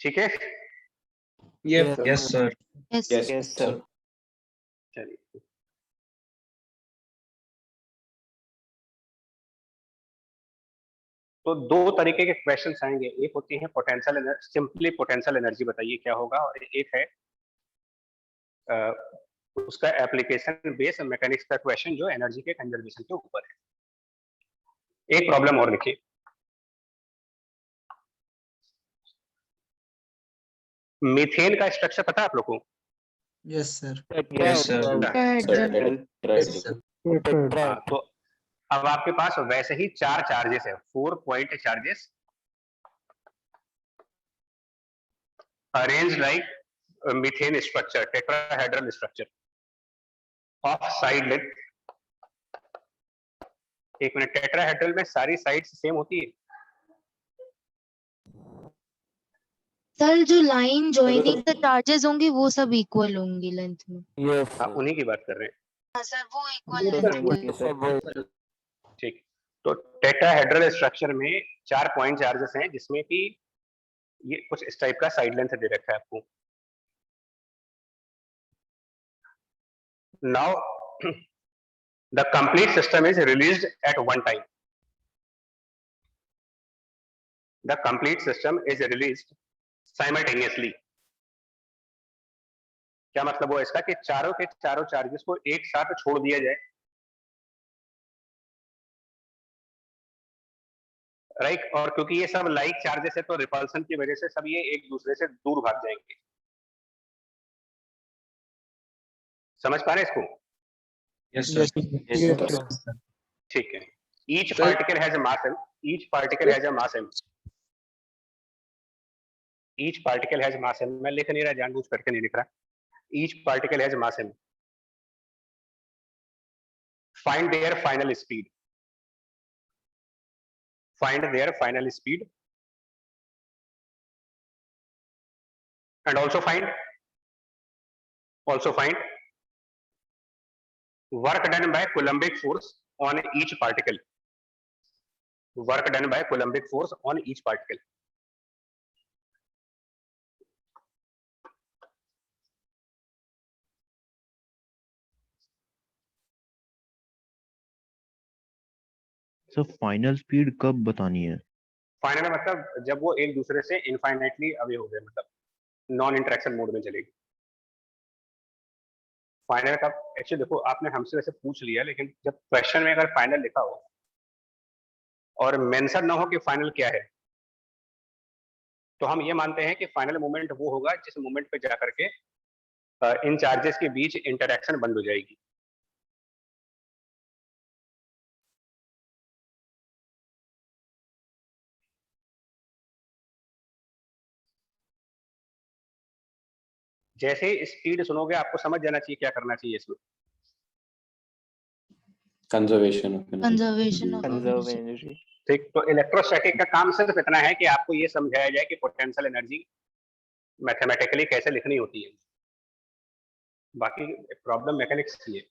ठीक है, Yes sir. Yes. Yes sir चलिए। तो दो तरीके के क्वेश्चंस आएंगे, एक होती है potential energy, simply potential energy बताइए क्या होगा, और एक है उसका एप्लीकेशन बेस्ड मैकेनिक्स का क्वेश्चन जो एनर्जी के कंजर्वेशन के ऊपर है। एक प्रॉब्लम और लिखिए, मीथेन का स्ट्रक्चर पता है आप लोगों को? Yes sir. Yes, sir. हाँ, तो अब आपके पास वैसे ही 4 चार्जेस है, 4 point charges arrange like methane structure, tetrahedral structure of side length. एक मिनट, टेट्राहेड्रल में सारी साइड्स सेम होती है? सर जो लाइन जॉइनिंग द चार्जेस होंगी वो सब इक्वल होंगी लेंथ में। यस हाँ, उन्हीं की बात कर रहे हैं। हाँ सर, वो इक्वल लेंथ में। ठीक, तो टेट्राहेड्रल स्ट्रक्चर में 4 पॉइंट चार्जेस हैं, जिसमें कि ये कुछ इस टाइप का साइड लेंथ दे रखा है आपको। Now the complete system is released at one time. The complete system is released simultaneously. क्या मतलब हुआ इसका कि चारों के चारों चार्जेस को एक साथ छोड़ दिया जाए, राइट? और क्योंकि ये सब लाइक चार्जेस है तो रिपल्सन की वजह से सब ये एक दूसरे से दूर भाग जाएंगे। समझ पा रहे हैं इसको? Yes, sir. ठीक है। Each particle has a mass m. Each particle has a mass m. Each particle has mass m. मैं लिख नहीं रहा, जानबूझ करके नहीं लिख रहा। Each particle has mass m. Find their final speed. Find their final speed. And also find work done by Coulombic force on each particle. Work done by Coulombic force on each particle. Sir final speed कब बतानी है? Final मतलब जब वो एक दूसरे से infinitely away हो गए, मतलब नॉन इंटरेक्शन मोड में चलेगी। फाइनल का एक्चुअली देखो, आपने हमसे वैसे पूछ लिया, लेकिन जब क्वेश्चन में अगर फाइनल लिखा हो और मेंशन ना हो कि फाइनल क्या है, तो हम ये मानते हैं कि फाइनल मोमेंट वो होगा जिस मोमेंट पे जाकर के इन चार्जेस के बीच इंटरेक्शन बंद हो जाएगी। जैसे ही स्पीड सुनोगे आपको समझ जाना चाहिए क्या करना चाहिए इसमें। Conservation of energy. ठीक, तो इलेक्ट्रोस्टैटिक का काम सिर्फ इतना है कि आपको ये समझाया जाए कि पोटेंशियल एनर्जी मैथमेटिकली कैसे लिखनी होती है, बाकी प्रॉब्लम मैकेनिक्स की है।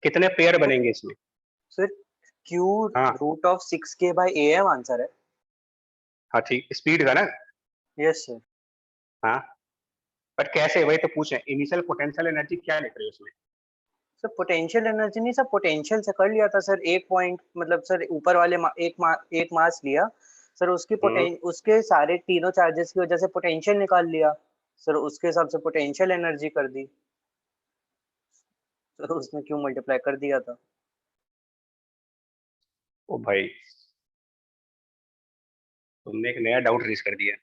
कितने पेयर बनेंगे इसमें? Sir Q root of 6k by AM answer है। हाँ ठीक, स्पीड का ना? Yes sir. हाँ, बट कैसे, वही तो पूछे। इनिशियल पोटेंशियल एनर्जी क्या लिख रहे हो उसमें? सर पोटेंशियल एनर्जी नहीं सर, पोटेंशियल से कर लिया था सर। एक पॉइंट मतलब सर ऊपर वाले एक मास लिया सर, उसकी उसके सारे तीनों चार्जेस की वजह से पोटेंशियल निकाल लिया सर, उसके हिसाब से पोटेंशियल एनर्जी कर दी सर, उसमें क्यों मल्टीप्लाई कर दिया था। ओ भाई, तुमने एक नया डाउट रेज कर दिया।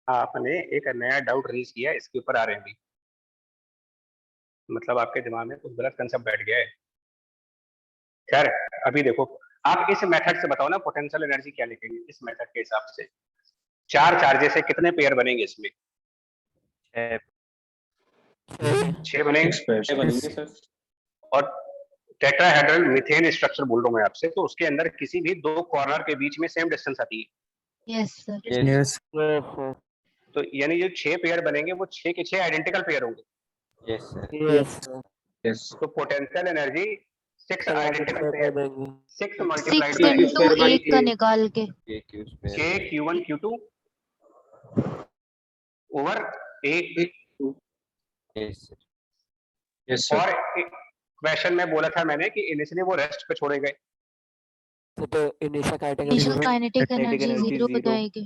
आपने एक नया डाउट रेज किया, इसके ऊपर आ रहे हैं भी, मतलब आपके दिमाग में कुछ गलत कंसेप्ट बैठ गया है। खैर अभी देखो, आप इस मेथड से बताओ ना पोटेंशियल एनर्जी क्या लिखेंगे इस मेथड के हिसाब से। 4 चार्जेस से कितने पेयर बनेंगे इसमें? 6 बनेंगे सर। और टेट्राहेड्रल मीथेन स्ट्रक्चर बोल रहा हूं मैं आपसे, तो उसके अंदर किसी भी 2 कॉर्नर के बीच में सेम डिस्टेंस आती है। Yes sir. यस तो यानी जो 6 पेयर बनेंगे वो 6 के 6 आइडेंटिकल पेयर होंगे। Yes, sir. यस तो potential energy 6 identical pair, 6 multiplied 6 into 8 का निकाल के Q square. K Q1 Q2 over 8। Yes, sir. Yes, sir. और क्वेश्चन में बोला था मैंने कि इनिशियली वो रेस्ट पे छोड़े गए, तो इनिशियल इनिशियल काइनेटिक एनर्जी 0 पे जाएगी।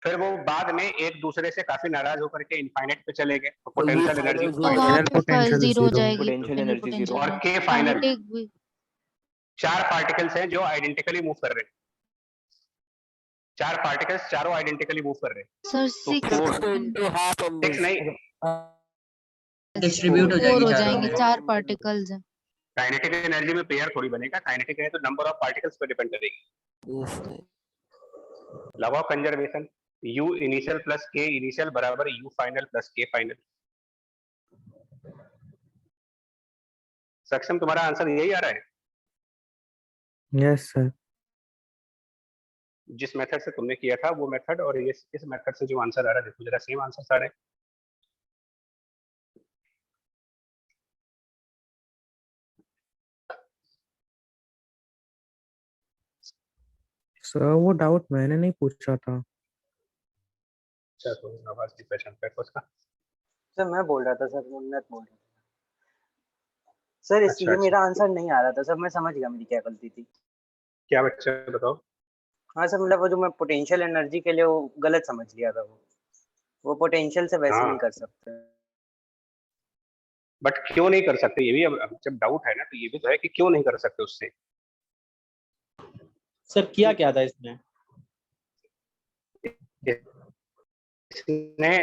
फिर वो बाद में एक दूसरे से काफी नाराज होकर के इनफाइनाइट पे चले गए, तो तो पोटेंशियल एनर्जी final तो वहाँ पे potential जीरो हो zero, जाएगी potential final energy potential zero। और के फाइनल काइनेटिक 4 पार्टिकल्स हैं जो आइडेंटिकली मूव कर रहे हैं, 4 पार्टिकल्स चारों आइडेंटिकली मूव कर रहे हैं। सर तो 6 6 नहीं, डिस्ट्रीब्यूट हो 4 जाएगी हो चारों जाएंगे, में। 4 पार्टिकल्स हैं। काइनेटिक एनर्जी में पेयर थोड़ी बनेगा, काइनेटिक है तो नंबर ऑफ पार्टिकल्स पे डिपेंड करेगी। लगाओ conservation, U initial plus K initial बराबर U final plus K final. सक्षम तुम्हारा आंसर यही आ रहा है? Yes sir. जिस मेथड से तुमने किया था वो मेथड और ये इस मेथड से जो आंसर आ रहा है, देखो जरा सेम आंसर आ रहे हैं। सर वो डाउट मैंने नहीं पूछा था। अच्छा, तो आवाज की पहचान पे उसका। सर मैं बोल रहा था सर, उन्नत बोल रहा था सर, इसलिए अच्छा। मेरा आंसर नहीं आ रहा था सर, मैं समझ गया मेरी क्या गलती थी। क्या बच्चा बताओ? हाँ सर, मतलब वो जो मैं पोटेंशियल एनर्जी के लिए वो गलत समझ लिया था, वो पोटेंशियल से वैसे हाँ। नहीं कर सकते। बट क्यों नहीं कर सकते, ये भी अब जब डाउट है ना तो ये भी तो है कि क्यों नहीं कर सकते उससे। सर किया क्या था इसमें? इसने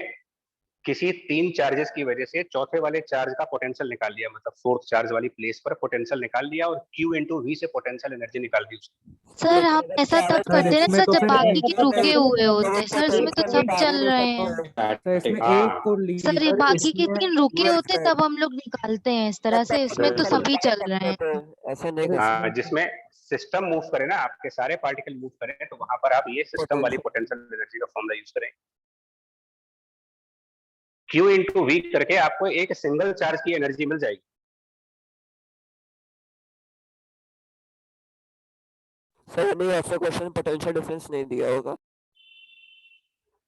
किसी 3 चार्जेस की वजह से चौथे वाले चार्ज का पोटेंशियल निकाल लिया, मतलब 4th चार्ज वाली प्लेस पर पोटेंशियल निकाल लिया और Q into V से पोटेंशियल एनर्जी निकाल दी उसने। सर आप ऐसा तब करते हैं ना सर जब बाकी के रुके हुए होते हैं। सर इसमें तो सब चल रहे हैं। सर ये बाकी के 3 रुके होते हैं तब हम लोग निकालते हैं इस तरह से, इसमें तो सभी चल रहे हैं। ऐसा नहीं कर हाँ, जिसमें सिस्टम मूव करे ना, आपके सारे पार्टिकल मूव करें, तो वहां पर आप ये सिस्टम वाली पोटेंशियल एनर्जी का फॉर्मूला यूज करें। Q into V करके आपको एक सिंगल चार्ज की एनर्जी मिल जाएगी। सर नहीं, ऐसा क्वेश्चन पोटेंशियल डिफरेंस नहीं दिया होगा।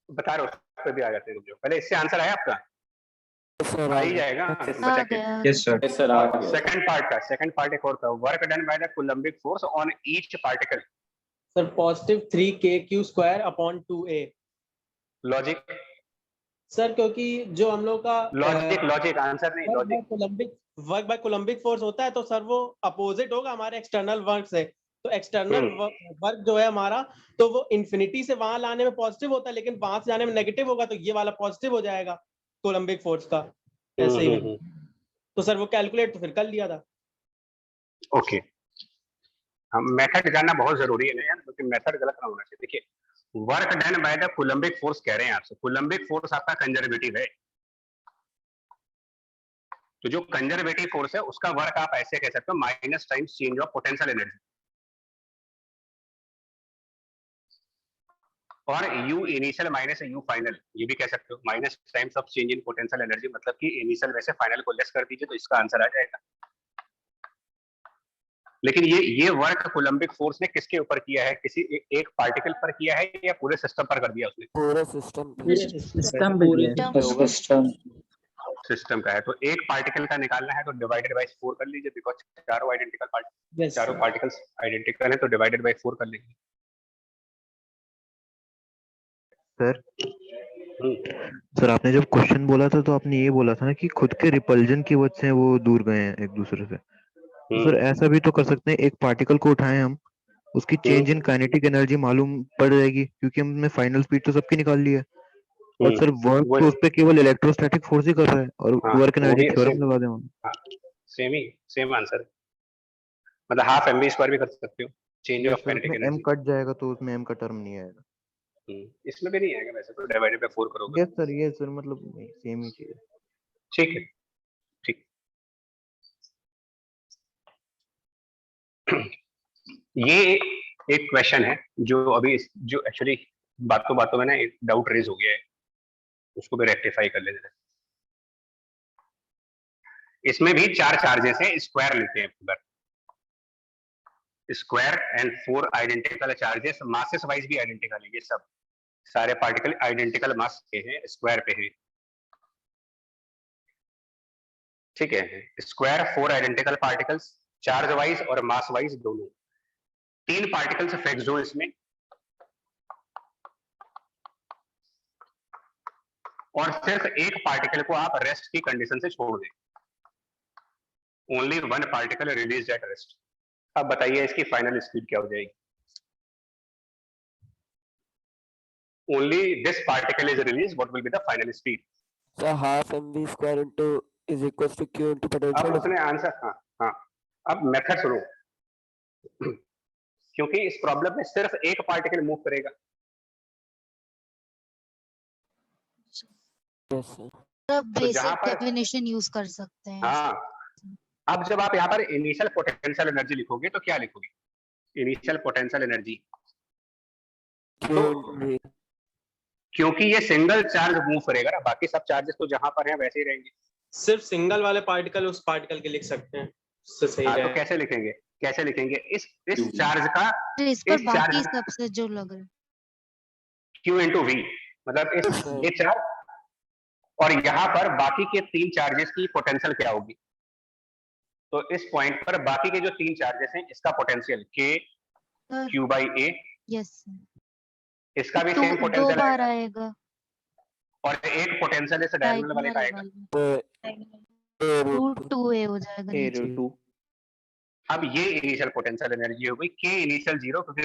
बता रहा हूँ, उस पे भी आ जाते हैं जो पहले। इससे आंसर आया आपका? सर आ ही जाएगा आ बचा के। गया। Yes, sir. Yes, sir, आ गया। सेकंड पार्ट एक और था, work done by the Coulombic force on each particle. Sir positive 3kq square upon 2a। Logic sir क्योंकि जो हम लोग का लॉजिक आंसर नहीं, logic. Work by coulombic force होता है तो सर वो अपोजिट होगा हमारे एक्सटर्नल वर्क से। तो एक्सटर्नल वर्क जो है हमारा, तो वो इन्फिनिटी से वहां लाने में पॉजिटिव होता है, लेकिन वहां से जाने में नेगेटिव होगा, तो ये वाला पॉजिटिव हो जाएगा कोलम्बिक फोर्स का। ऐसे ही तो सर वो कैलकुलेट तो फिर कर लिया था। ओके, हम मेथड जानना बहुत जरूरी है ना यार, क्योंकि मेथड गलत ना होना चाहिए। देखिए, work done by the Coulombic force कह रहे हैं आपसे, कूलम्बिक फोर्स आपका कंजर्वेटिव है, तो जो कंजर्वेटिव फोर्स है उसका वर्क आप ऐसे कह सकते हो minus times change of potential energy, और U initial minus U final, ये भी कह सकते हो minus times of change in potential energy, मतलब कि इनिशियल में से फाइनल को लेस कर दीजिए तो इसका आंसर आ जाएगा। लेकिन ये वर्क कूलम्बिक फोर्स ने किसके ऊपर किया है? किसी एक पार्टिकल पर किया है या पूरे सिस्टम पर कर दिया उसने? पूरे सिस्टम सिस्टम का है, तो एक पार्टिकल का निकालना है तो डिवाइडेड बाय 4 कर लीजिए, बिकॉज़ चारों आइडेंटिकल पार्टिकल, चारों पार्टिकल्स आइडेंटिकल है तो डिवाइडेड बाय 4 कर लेंगे। सर आपने जब क्वेश्चन बोला था तो आपने ये बोला था ना कि खुद के रिपल्जन की वजह से वो दूर गए हैं एक दूसरे से। तो सर ऐसा भी तो कर सकते हैं, एक पार्टिकल को उठाएं हम, उसकी चेंज इन काइनेटिक एनर्जी मालूम पड़ जाएगी क्योंकि हमने फाइनल स्पीड तो सबकी निकाल ली है, और सर वर्क तो उस पे केवल इलेक्ट्रोस्टैटिक फोर्स ही कर रहा है, और वर्क एनर्जी थ्योरम लगा दें हम। सेम आंसर, मतलब हाफ mv² भी कर सकते हो, change of kinetic M energy. Cut जाएगा तो उसमें एम का टर्म नहीं आएगा। इसमें भी नहीं आएगा वैसे तो, डिवाइडेड बाय 4 करोगे। यस सर मतलब सेम ही चीज है। ठीक है, ठीक। ये एक क्वेश्चन है जो अभी जो एक्चुअली बातों बातों में ना एक डाउट रेज हो गया है, उसको भी रेक्टिफाई कर लेते हैं। इसमें भी 4 चार्जेस हैं, स्क्वायर लेते हैं पूरा, square and 4 identical charges, masses wise भी आइडेंटिकल है, ये सब सारे पार्टिकल आइडेंटिकल मास के हैं, स्क्वायर पे हैं, ठीक है। Square 4 identical particles, charge wise और मास वाइज दोनों। 3 पार्टिकल्स फिक्स्ड हो इसमें, और सिर्फ एक पार्टिकल को आप रेस्ट की कंडीशन से छोड़ दें। Only one particle release at rest. अब बताइए इसकी फाइनल स्पीड क्या हो जाएगी? Only this particle is released, what will be the final speed? So half mv square into is equals to q into अब potential. उसने आंसर, हाँ अब मेथड सुनो। क्योंकि इस प्रॉब्लम में सिर्फ एक पार्टिकल मूव करेगा। Yes sir. तो जहां बेसिक पर, डेफिनेशन यूज कर सकते हैं। हाँ, अब जब आप यहाँ पर इनिशियल पोटेंशियल एनर्जी लिखोगे तो क्या लिखोगे? Initial potential energy. q into v. क्योंकि ये सिंगल चार्ज मूव करेगा ना, बाकी सब चार्जेस तो जहां पर हैं वैसे ही रहेंगे। सिर्फ सिंगल वाले पार्टिकल उस पार्टिकल के लिख सकते हैं, उससे सही हाँ, तो रहेगा। कैसे लिखेंगे? कैसे लिखेंगे? इस चार्ज का, तो इस पर इस बाकी चार्ज सबसे जो लग रहा है Q इंटू वी, मतलब इस ये चार्ज और यहाँ पर बाकी के 3 चार्जेस की पोटेंशियल क्या होगी? तो इस पॉइंट पर बाकी के जो 3 चार्जेस हैं इसका potential K Q by A, yes इसका भी दो सेम दो पोटेंशियल बार आएगा आएगा और एक पोटेंशियल इस डायगोनल वाले का आएगा। रूट 2a हो जाएगा A नीचे। root 2. अब ये इनिशियल पोटेंशियल एनर्जी हो गई। K इनिशियल 0 क्योंकि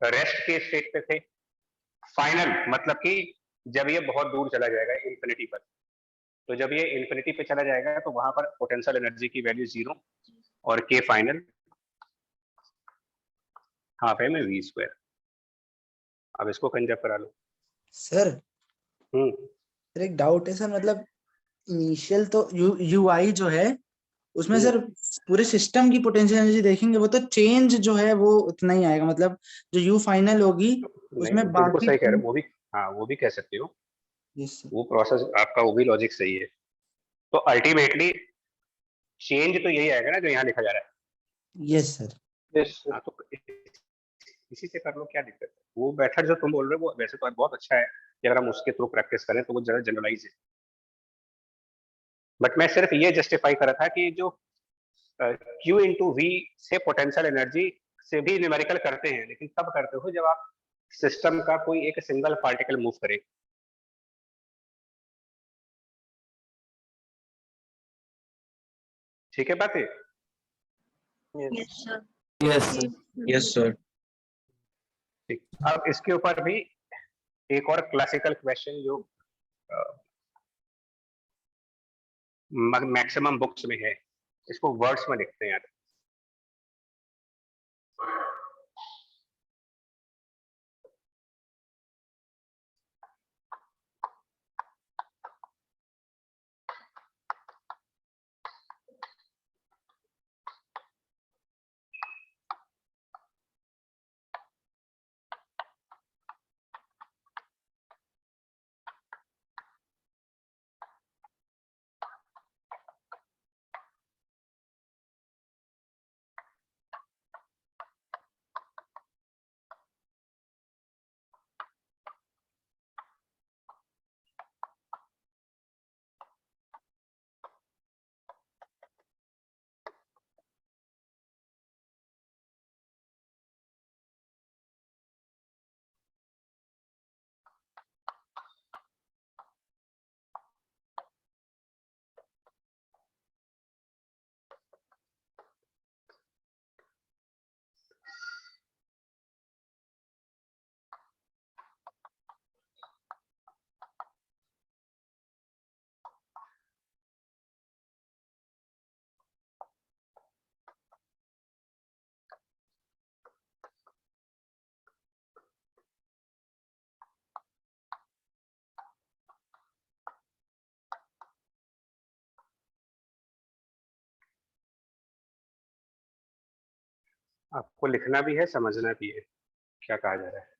रेस्ट के स्टेट पे थे। फाइनल मतलब कि जब ये बहुत दूर चला जाएगा इंफिनिटी पर, तो जब ये इंफिनिटी पे चला जाएगा तो वहां पर पोटेंशियल एनर्जी की वैल्यू 0 और K फाइनल हाफ है में V स्क्वायर। अब इसको कंजर्व करा लो। सर सर एक डाउट है सर, मतलब इनिशियल तो यू आई जो है उसमें सर पूरे सिस्टम की पोटेंशियल एनर्जी देखेंगे वो तो चेंज जो है वो उतना ही आएगा, मतलब जो यू फाइनल होगी उसमें नहीं, बिल्कुल बाकी सही कह रहे हो, वो भी, हाँ वो भी कह सकते हो, वो प्रोसेस आपका, वो भी लॉजिक सही है। तो अल्टीमेटली चेंज तो यही आएगा ना जो यहाँ लिखा जा रहा है। Yes sir. हाँ, तो इसी से कर लो, क्या दिक्कत है? वो मेथड जो तुम बोल रहे हो वो वैसे तो बहुत अच्छा है कि अगर हम उसके थ्रू प्रैक्टिस करें तो वो जरा जनरलाइज है। बट मैं सिर्फ ये जस्टिफाई कर रहा था कि जो Q इंटू वी से पोटेंशियल एनर्जी से भी न्यूमेरिकल करते हैं, लेकिन तब करते हो जब आप सिस्टम का कोई एक सिंगल पार्टिकल मूव करे। ठीक है बात है? Yes, sir. Yes sir. Yes, sir. ठीक, अब इसके ऊपर भी एक और क्लासिकल क्वेश्चन जो मैक्सिमम बुक्स में है, इसको वर्ड्स में लिखते हैं यार। आपको लिखना भी है, समझना भी है क्या कहा जा रहा है।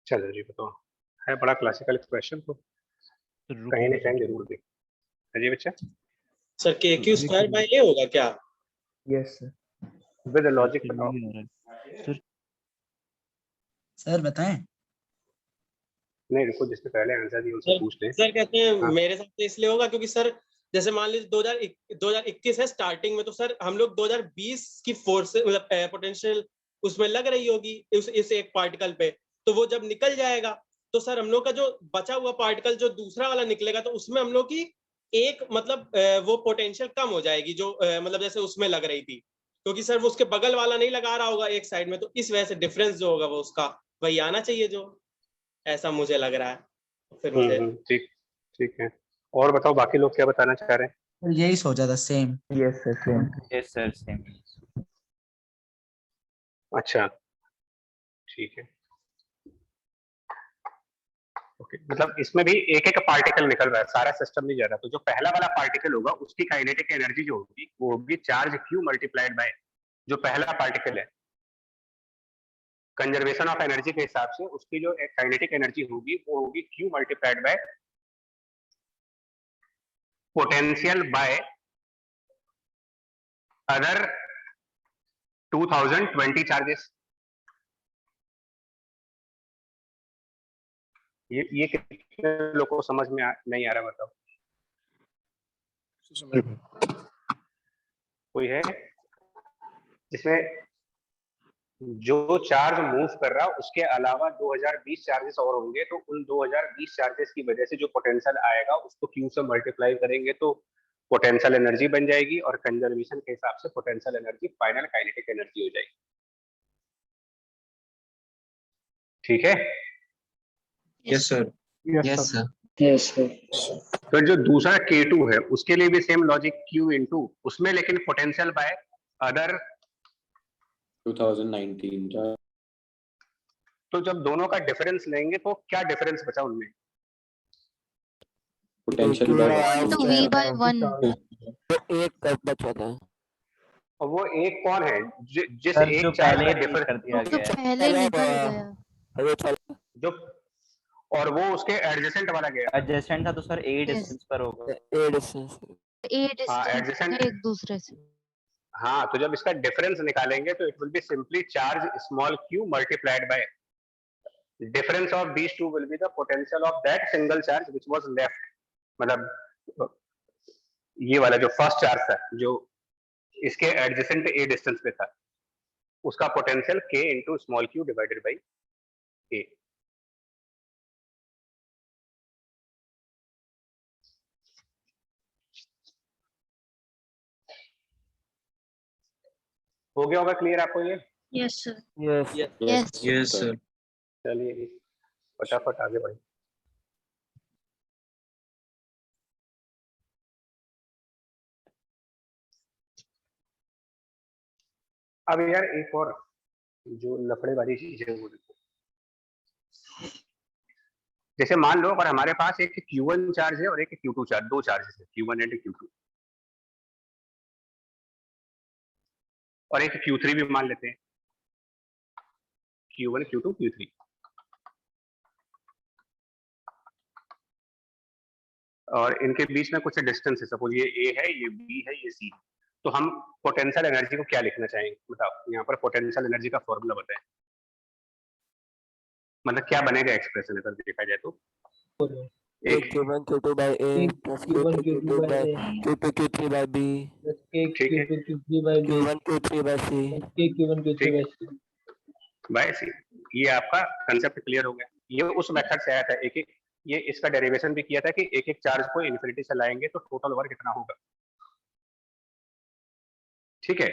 चलो जी, बताओ। है बड़ा क्लासिकल एक्सप्रेशन, तो कहीं ना कहीं जरूर देख। जी बच्चा। सर के क्यू स्क्वायर बाय ए होगा क्या? Yes sir. विद लॉजिक बताओ। सर बताएं। नहीं रुको, जिसने पहले आंसर दिया उनसे पूछ लें। सर कहते हैं हाँ। मेरे साथ तो इसलिए होगा क्योंकि सर जैसे मान लीजिए 2021 है स्टार्टिंग में, तो सर हम लोग 2020 की फोर्स मतलब पोटेंशियल उसमें लग रही होगी इस एक पार्टिकल पे, तो वो जब निकल जाएगा तो सर हम लोग का जो बचा हुआ पार्टिकल जो दूसरा वाला निकलेगा तो उसमें हम लोग की एक मतलब वो पोटेंशियल कम हो जाएगी जो मतलब जैसे उसमें लग रही थी, क्योंकि सर वो उसके बगल वाला नहीं लगा रहा होगा एक साइड में, तो इस वजह से डिफरेंस जो होगा वो उसका वही आना चाहिए, जो ऐसा मुझे लग रहा है। फिर मुझे ठीक ठीक है। और बताओ बाकी लोग क्या बताना चाह रहे हैं? यही सोचा था, same. Yes sir same. Yes sir same. अच्छा ठीक है। ओके, मतलब इसमें भी एक एक पार्टिकल निकल रहा है, सारा सिस्टम नहीं जा रहा। तो जो पहला वाला पार्टिकल होगा उसकी काइनेटिक एनर्जी जो होगी वो होगी चार्ज क्यू मल्टीप्लाइड बाय जो पहला पार्टिकल है। कंजर्वेशन ऑफ एनर्जी के हिसाब से उसकी जो काइनेटिक एनर्जी होगी वो होगी Q multiplied by potential by other 2020 charges. ये कितने लोगों को समझ में नहीं आ रहा, बताओ। कोई है जिसमें जो चार्ज मूव कर रहा उसके अलावा 2020 चार्जेस और होंगे, तो उन 2020 चार्जेस की वजह से जो पोटेंशियल आएगा उसको क्यू से मल्टीप्लाई करेंगे तो पोटेंशियल एनर्जी बन जाएगी, और कंजर्वेशन के हिसाब से potential energy final kinetic energy हो जाएगी। ठीक है। Yes sir. Yes sir. Yes sir. फिर जो दूसरा K2 है उसके लिए भी सेम लॉजिक Q इनटू उसमें, लेकिन पोटेंशियल बाय अदर 2019। तो जब दोनों का डिफरेंस लेंगे तो क्या डिफरेंस बचा उनमें? पोटेंशियल तो V by 1। तो एक कब बचा था? और वो एक कौन है जिस सर एक जो चार्ज पहले का ही कर डिफरेंस दिया तो गया है। पहले निकल गया जो, और वो उसके एडजेसेंट वाला गया। एडजेसेंट था तो सर ए डिस्टेंस पर होगा। ए डिस्टेंस। ए डिस्टेंस एडजेसेंट। एक दूसरे से। हाँ, तो जब इसका डिफरेंस निकालेंगे तो it will be simply charge small q multiplied by difference of these two will be the potential of that single charge which was left. मतलब ये वाला जो फर्स्ट चार्ज था जो इसके एडजेसेंट ए डिस्टेंस पे था उसका potential k into small q divided by a। हो गया होगा क्लियर आपको ये? Yes sir. Yes yes yes sir. चलिए फटाफट आगे बढ़े। अब यार एक और जो लफड़े वाली चीज है वो देखो। जैसे मान लो अगर हमारे पास एक Q1 चार्ज है और एक Q2 चार्ज, दो चार्जेस है Q1 एंड Q2, और एक Q3 भी मान लेते हैं, Q1 Q2 Q3। और इनके बीच में कुछ डिस्टेंस है, सपोज ये A है, ये B है, ये C है। तो हम पोटेंशियल एनर्जी को क्या लिखना चाहेंगे बताओ? यहाँ पर पोटेंशियल एनर्जी का फॉर्मूला बताएं, मतलब क्या बनेगा एक्सप्रेशन अगर देखा जाए तो? एक Q1 Q2 by A plus Q2 Q2 by Q2 Q3 by B ठीक है, Q1 Q3 by C bye C। ये आपका कंसेप्ट क्लियर हो गया। ये उस मेथड से आया था, एक एक ये इसका डेरिवेशन भी किया था कि एक एक चार्ज को इन्फिनिटी से लाएंगे तो टोटल वर्क कितना होगा। ठीक है,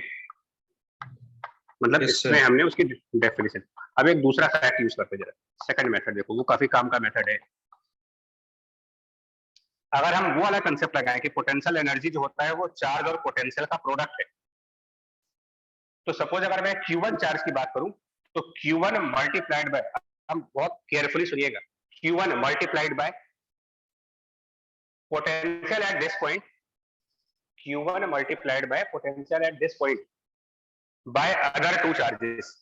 मतलब इसमें हमने उसकी डेफिनेशन। अब एक दूसरा फैक्ट यूज करते जरा, सेकंड मेथड देखो, वो काफी काम का मेथड है। अगर हम वो वाला कंसेप्ट लगाएं कि पोटेंशियल एनर्जी जो होता है वो चार्ज और पोटेंशियल का प्रोडक्ट है, तो सपोज अगर मैं Q1 चार्ज की बात करूं तो Q1 मल्टीप्लाइड बाय, हम बहुत केयरफुली सुनिएगा, Q1 multiplied by potential at this point, Q1 multiplied by potential at this point by other two charges,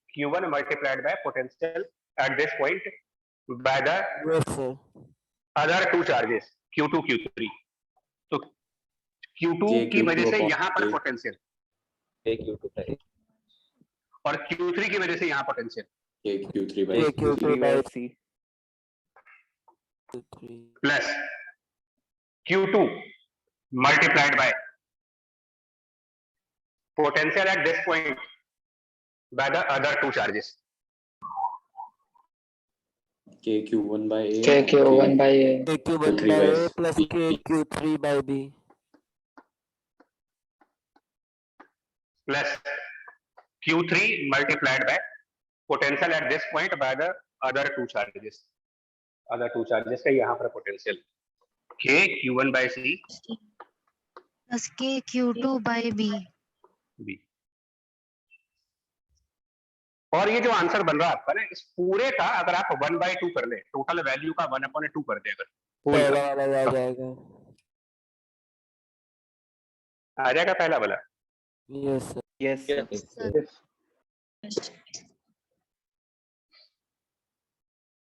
Q1 multiplied by potential at this point by the Yes, sir. other two charges Q2 Q3. तो Q2 की वजह से यहाँ पर potential और Q3 की वजह से यहाँ potential Q3 by C. Plus Q2 multiplied by potential at this point by the other two charges. KQ1 by A. KQ1 by A. KQ1 by A plus KQ3 by B. Plus Q3 multiplied by potential at this point by the other two charges. Other two charges का यहाँ पर potential KQ1 by C plus KQ2 by B. और ये जो answer बन रहा है आपका ना, इस पूरे का अगर आप 1/2 कर ले, टोटल वैल्यू का 1/2 कर दे, अगर पहला वाला आ जाएगा। आ जाएगा पहला वाला। Yes sir. Yes.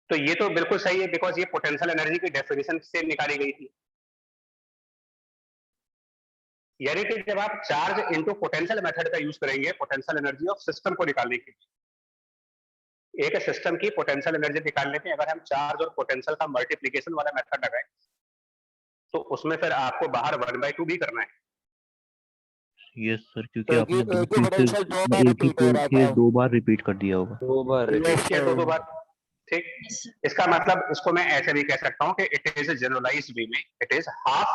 तो ये तो बिल्कुल सही है, बिकॉज ये पोटेंशियल एनर्जी की डेफिनेशन से निकाली गई थी। यानी कि जब आप चार्ज इनटू पोटेंशियल मेथड का यूज करेंगे पोटेंशियल एनर्जी ऑफ सिस्टम को निकालने के लिए, एक सिस्टम की पोटेंशियल एनर्जी निकालने में अगर हम चार्ज और पोटेंशियल का मल्टीप्लिकेशन वाला मेथड लगाएं तो उसमें फिर आपको बाहर 1/2 भी करना है। यस सर, क्योंकि आपने एक ही को 2 बार रिपीट कर दिया होगा। 2 बार रिपीट किया तो 2 बार, ठीक। इसका मतलब इसको मैं ऐसे भी कह सकता हूं कि इट इज जनरलाइज्ड वे में, it is half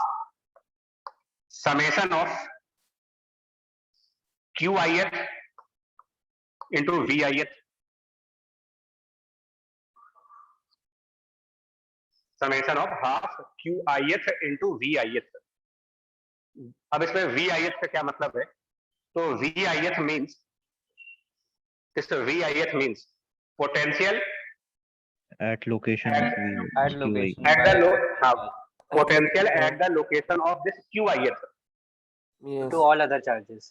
summation of QIth into VIth, summation of half QIth into VIth। अब इसमें VIth का क्या मतलब है? तो VIth means, this VIth means potential at location potential at the location of this QIth to all other charges।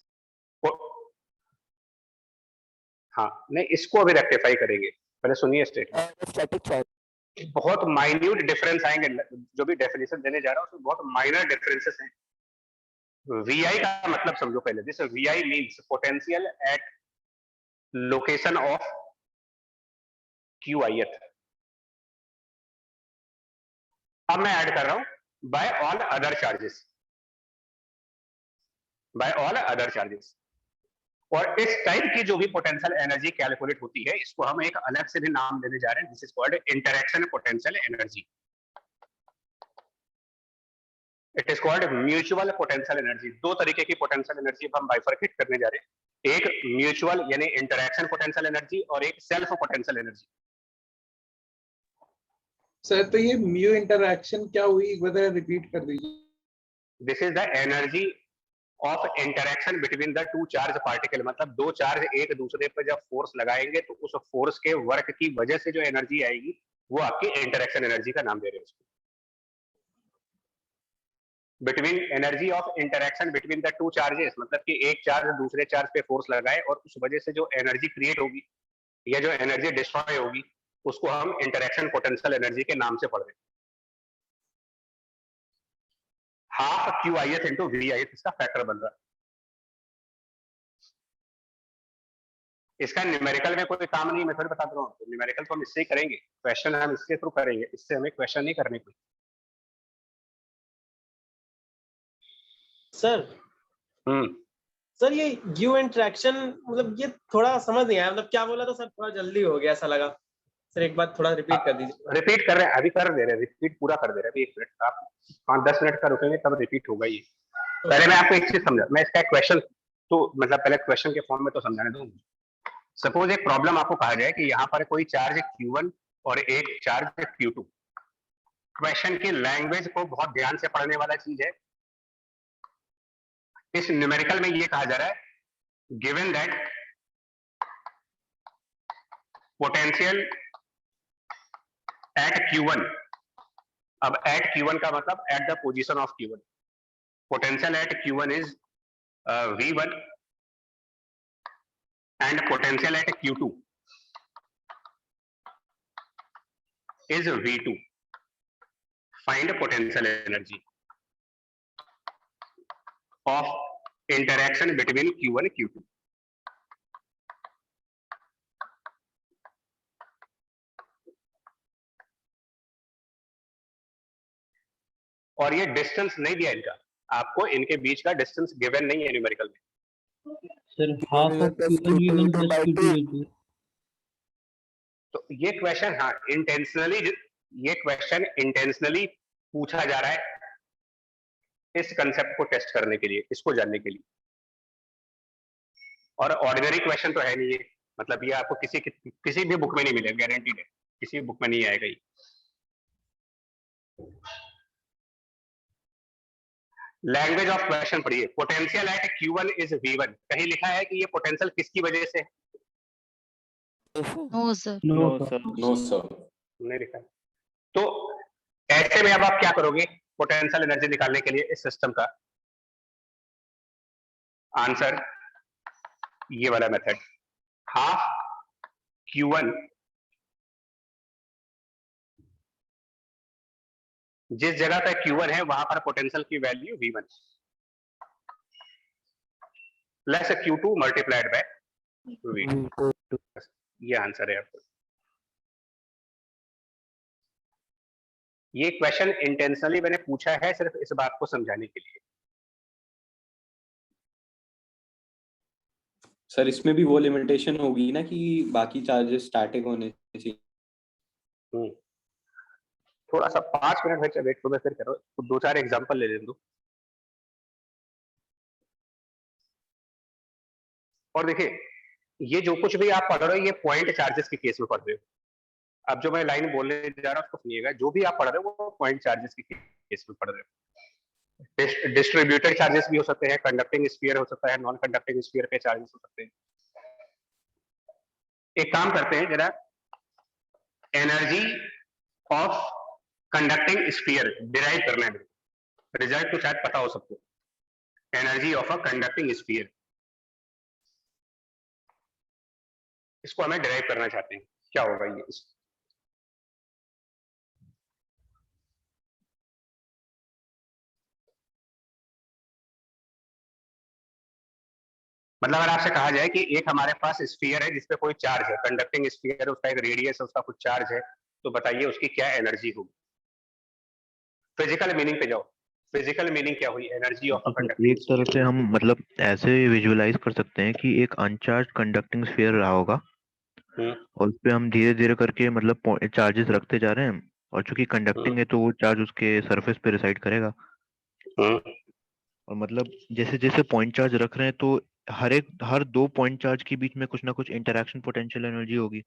हाँ, नहीं, इसको अभी रेक्टिफाई करेंगे, पहले सुनिए स्टेटमेंट। बहुत माइन्यूट डिफरेंस आएंगे, जो भी डेफिनेशन देने जा रहा हूँ उसमें बहुत माइनर डिफरेंसेस हैं। VI का मतलब समझो पहले, this VI means potential at location of QIth। अब मैं ऐड कर रहा हूं by all other charges, by all other charges. और इस टाइप की जो भी पोटेंशियल एनर्जी कैलकुलेट होती है, इसको हम एक अलग से भी नाम देने जा रहे हैं, this is called interaction potential energy. It is called mutual potential energy. 2 तरीके की पोटेंशियल एनर्जी हम बाइफरकेट करने जा रहे हैं, एक म्यूचुअल यानी इंटरैक्शन पोटेंशियल एनर्जी और एक सेल्फ पोटेंशियल एनर्जी। सर तो ये म्यू इंटरैक्शन क्या हुई, एक बार रिपीट कर दीजिए। This is the energy of interaction between the 2 charge particle. मतलब 2 चार्ज एक दूसरे पर जब फोर्स लगाएंगे तो उस फोर्स के वर्क की वजह से जो एनर्जी आएगी वो आपकी इंटरैक्शन एनर्जी का नाम दे रहे हैं उसको। Between energy of interaction between the 2 charges, मतलब कि एक चार्ज दूसरे चार्ज पे फोर्स लगाए और उस वजह से जो एनर्जी क्रिएट होगी या जो एनर्जी डिस्ट्रॉय होगी उसको हम इंटरैक्शन पोटेंशियल एनर्जी के नाम से पढ़ रहे हैं। हाफ QIth into VIth इसका फैक्टर बन रहा है। इसका न्यूमेरिकल में कोई काम नहीं, मैं थोड़ी बता रहा हूँ, तो न्यूमेरिकल तो हम इससे ही करेंगे, क्वेश्चन हम इसके थ्रू करेंगे, इससे हमें क्वेश्चन नहीं करने कोई। सर सर ये यू इंटरेक्शन मतलब ये थोड़ा समझ नहीं आया, मतलब क्या बोला तो सर थोड़ा जल्दी हो गया ऐसा लगा। सर एक बार थोड़ा रिपीट कर दीजिए। रिपीट कर रहे हैं, अभी कर दे रहे हैं, रिपीट पूरा कर दे रहे हैं। अभी 1 मिनट, आप 5-10 मिनट का रुकेंगे तब रिपीट होगा ये। पहले मैं आपको एक चीज समझा, मैं इसका क्वेश्चन तो मतलब पहले क्वेश्चन के फॉर्म में तो समझाने दूं। सपोज एक प्रॉब्लम आपको कहा जाए कि यहाँ पर कोई चार्ज Q1 और एक चार्ज Q2। क्वेश्चन की लैंग्वेज को बहुत ध्यान से पढ़ने वाला चीज है। इस न्यूमेरिकल में ये कहा जा रहा है, given that potential at Q1, अब एट Q1 का मतलब at the position of Q1, potential at Q1 is V1 and potential at Q2 is V2. Find potential energy of interaction between Q1 and Q2. और ये distance नहीं दिया इनका, आपको इनके बीच का डिस्टेंस गिवन नहीं है न्यूमेरिकल में। Sir half of Q1 V1 plus Q2 V2। तो ये क्वेश्चन, हाँ, ये क्वेश्चन इंटेंशनली पूछा जा रहा है इस कंसेप्ट को टेस्ट करने के लिए, इसको जानने के लिए। और ऑर्डिनरी क्वेश्चन तो है नहीं ये, मतलब ये आपको किसी भी बुक में नहीं मिलेगा, गारंटीड है, किसी भी बुक में नहीं आएगा ये। लैंग्वेज ऑफ क्वेश्चन पढ़िए। Potential at Q1 is V1, कहीं लिखा है कि ये पोटेंशियल किसकी वजह से है? No sir. नो सर, नहीं लिखा है। तो ऐसे में अब आप क्या करोगे पोटेंशियल एनर्जी निकालने के लिए इस सिस्टम का? आंसर ये वाला मेथड, हाफ Q1 जिस जगह पे Q1 है वहां पर पोटेंशियल की value V1 plus Q2 multiplied by V2। ये आंसर है आपका। ये क्वेश्चन इंटेंशनली मैंने पूछा है सिर्फ इस बात को समझाने के लिए। सर इसमें भी वो लिमिटेशन होगी ना कि बाकी चार्जेस स्टैटिक होने चाहिए। थोड़ा सा 5 मिनट वेट करो, मैं फिर करो, तो 2-4 एग्जांपल ले लें दो। और देखिए ये जो कुछ भी आप पढ़ रहे हो ये पॉइंट चार्जेस के केस में पढ़ रहे हो। अब जो मैं लाइन बोलने जा रहा हूँ उसको सुनिएगा, जो भी आप पढ़ रहे हो वो पॉइंट चार्जेस के केस में पढ़ रहे हो। डिस्ट्रीब्यूटेड चार्जेस भी हो सकते हैं, कंडक्टिंग स्फीयर हो सकता है, नॉन कंडक्टिंग स्फीयर पे चार्जेस हो सकते हैं। एक काम करते हैं जरा, energy of conducting sphere derive करना है, रिजल्ट तो शायद पता हो सबको। Energy of a conducting sphere, इसको हमें डिराइव करना चाहते हैं, क्या होगा ये? मतलब अगर आपसे कहा जाए कि एक हमारे पास स्फीयर है जिसपे कोई चार्ज है, कंडक्टिंग स्फीयर है, उसका एक रेडियस है, उसका कुछ चार्ज है, तो बताइए उसकी क्या एनर्जी होगी? फिजिकल मीनिंग पे जाओ। फिजिकल मीनिंग क्या हुई? Energy of a conducting. एक तरह से हम मतलब ऐसे विजुअलाइज कर सकते हैं कि एक अनचार्ज कंडक्टिंग स्फीयर रहा होगा और उस पे हम धीरे धीरे करके मतलब चार्जेस रखते जा रहे हैं, और चूंकि कंडक्टिंग है तो वो चार्ज उसके सरफेस पे रिसाइड करेगा। और मतलब जैसे जैसे पॉइंट चार्ज रख रहे हैं तो हर 2 पॉइंट चार्ज के बीच में कुछ ना कुछ इंटरेक्शन पोटेंशियल एनर्जी होगी।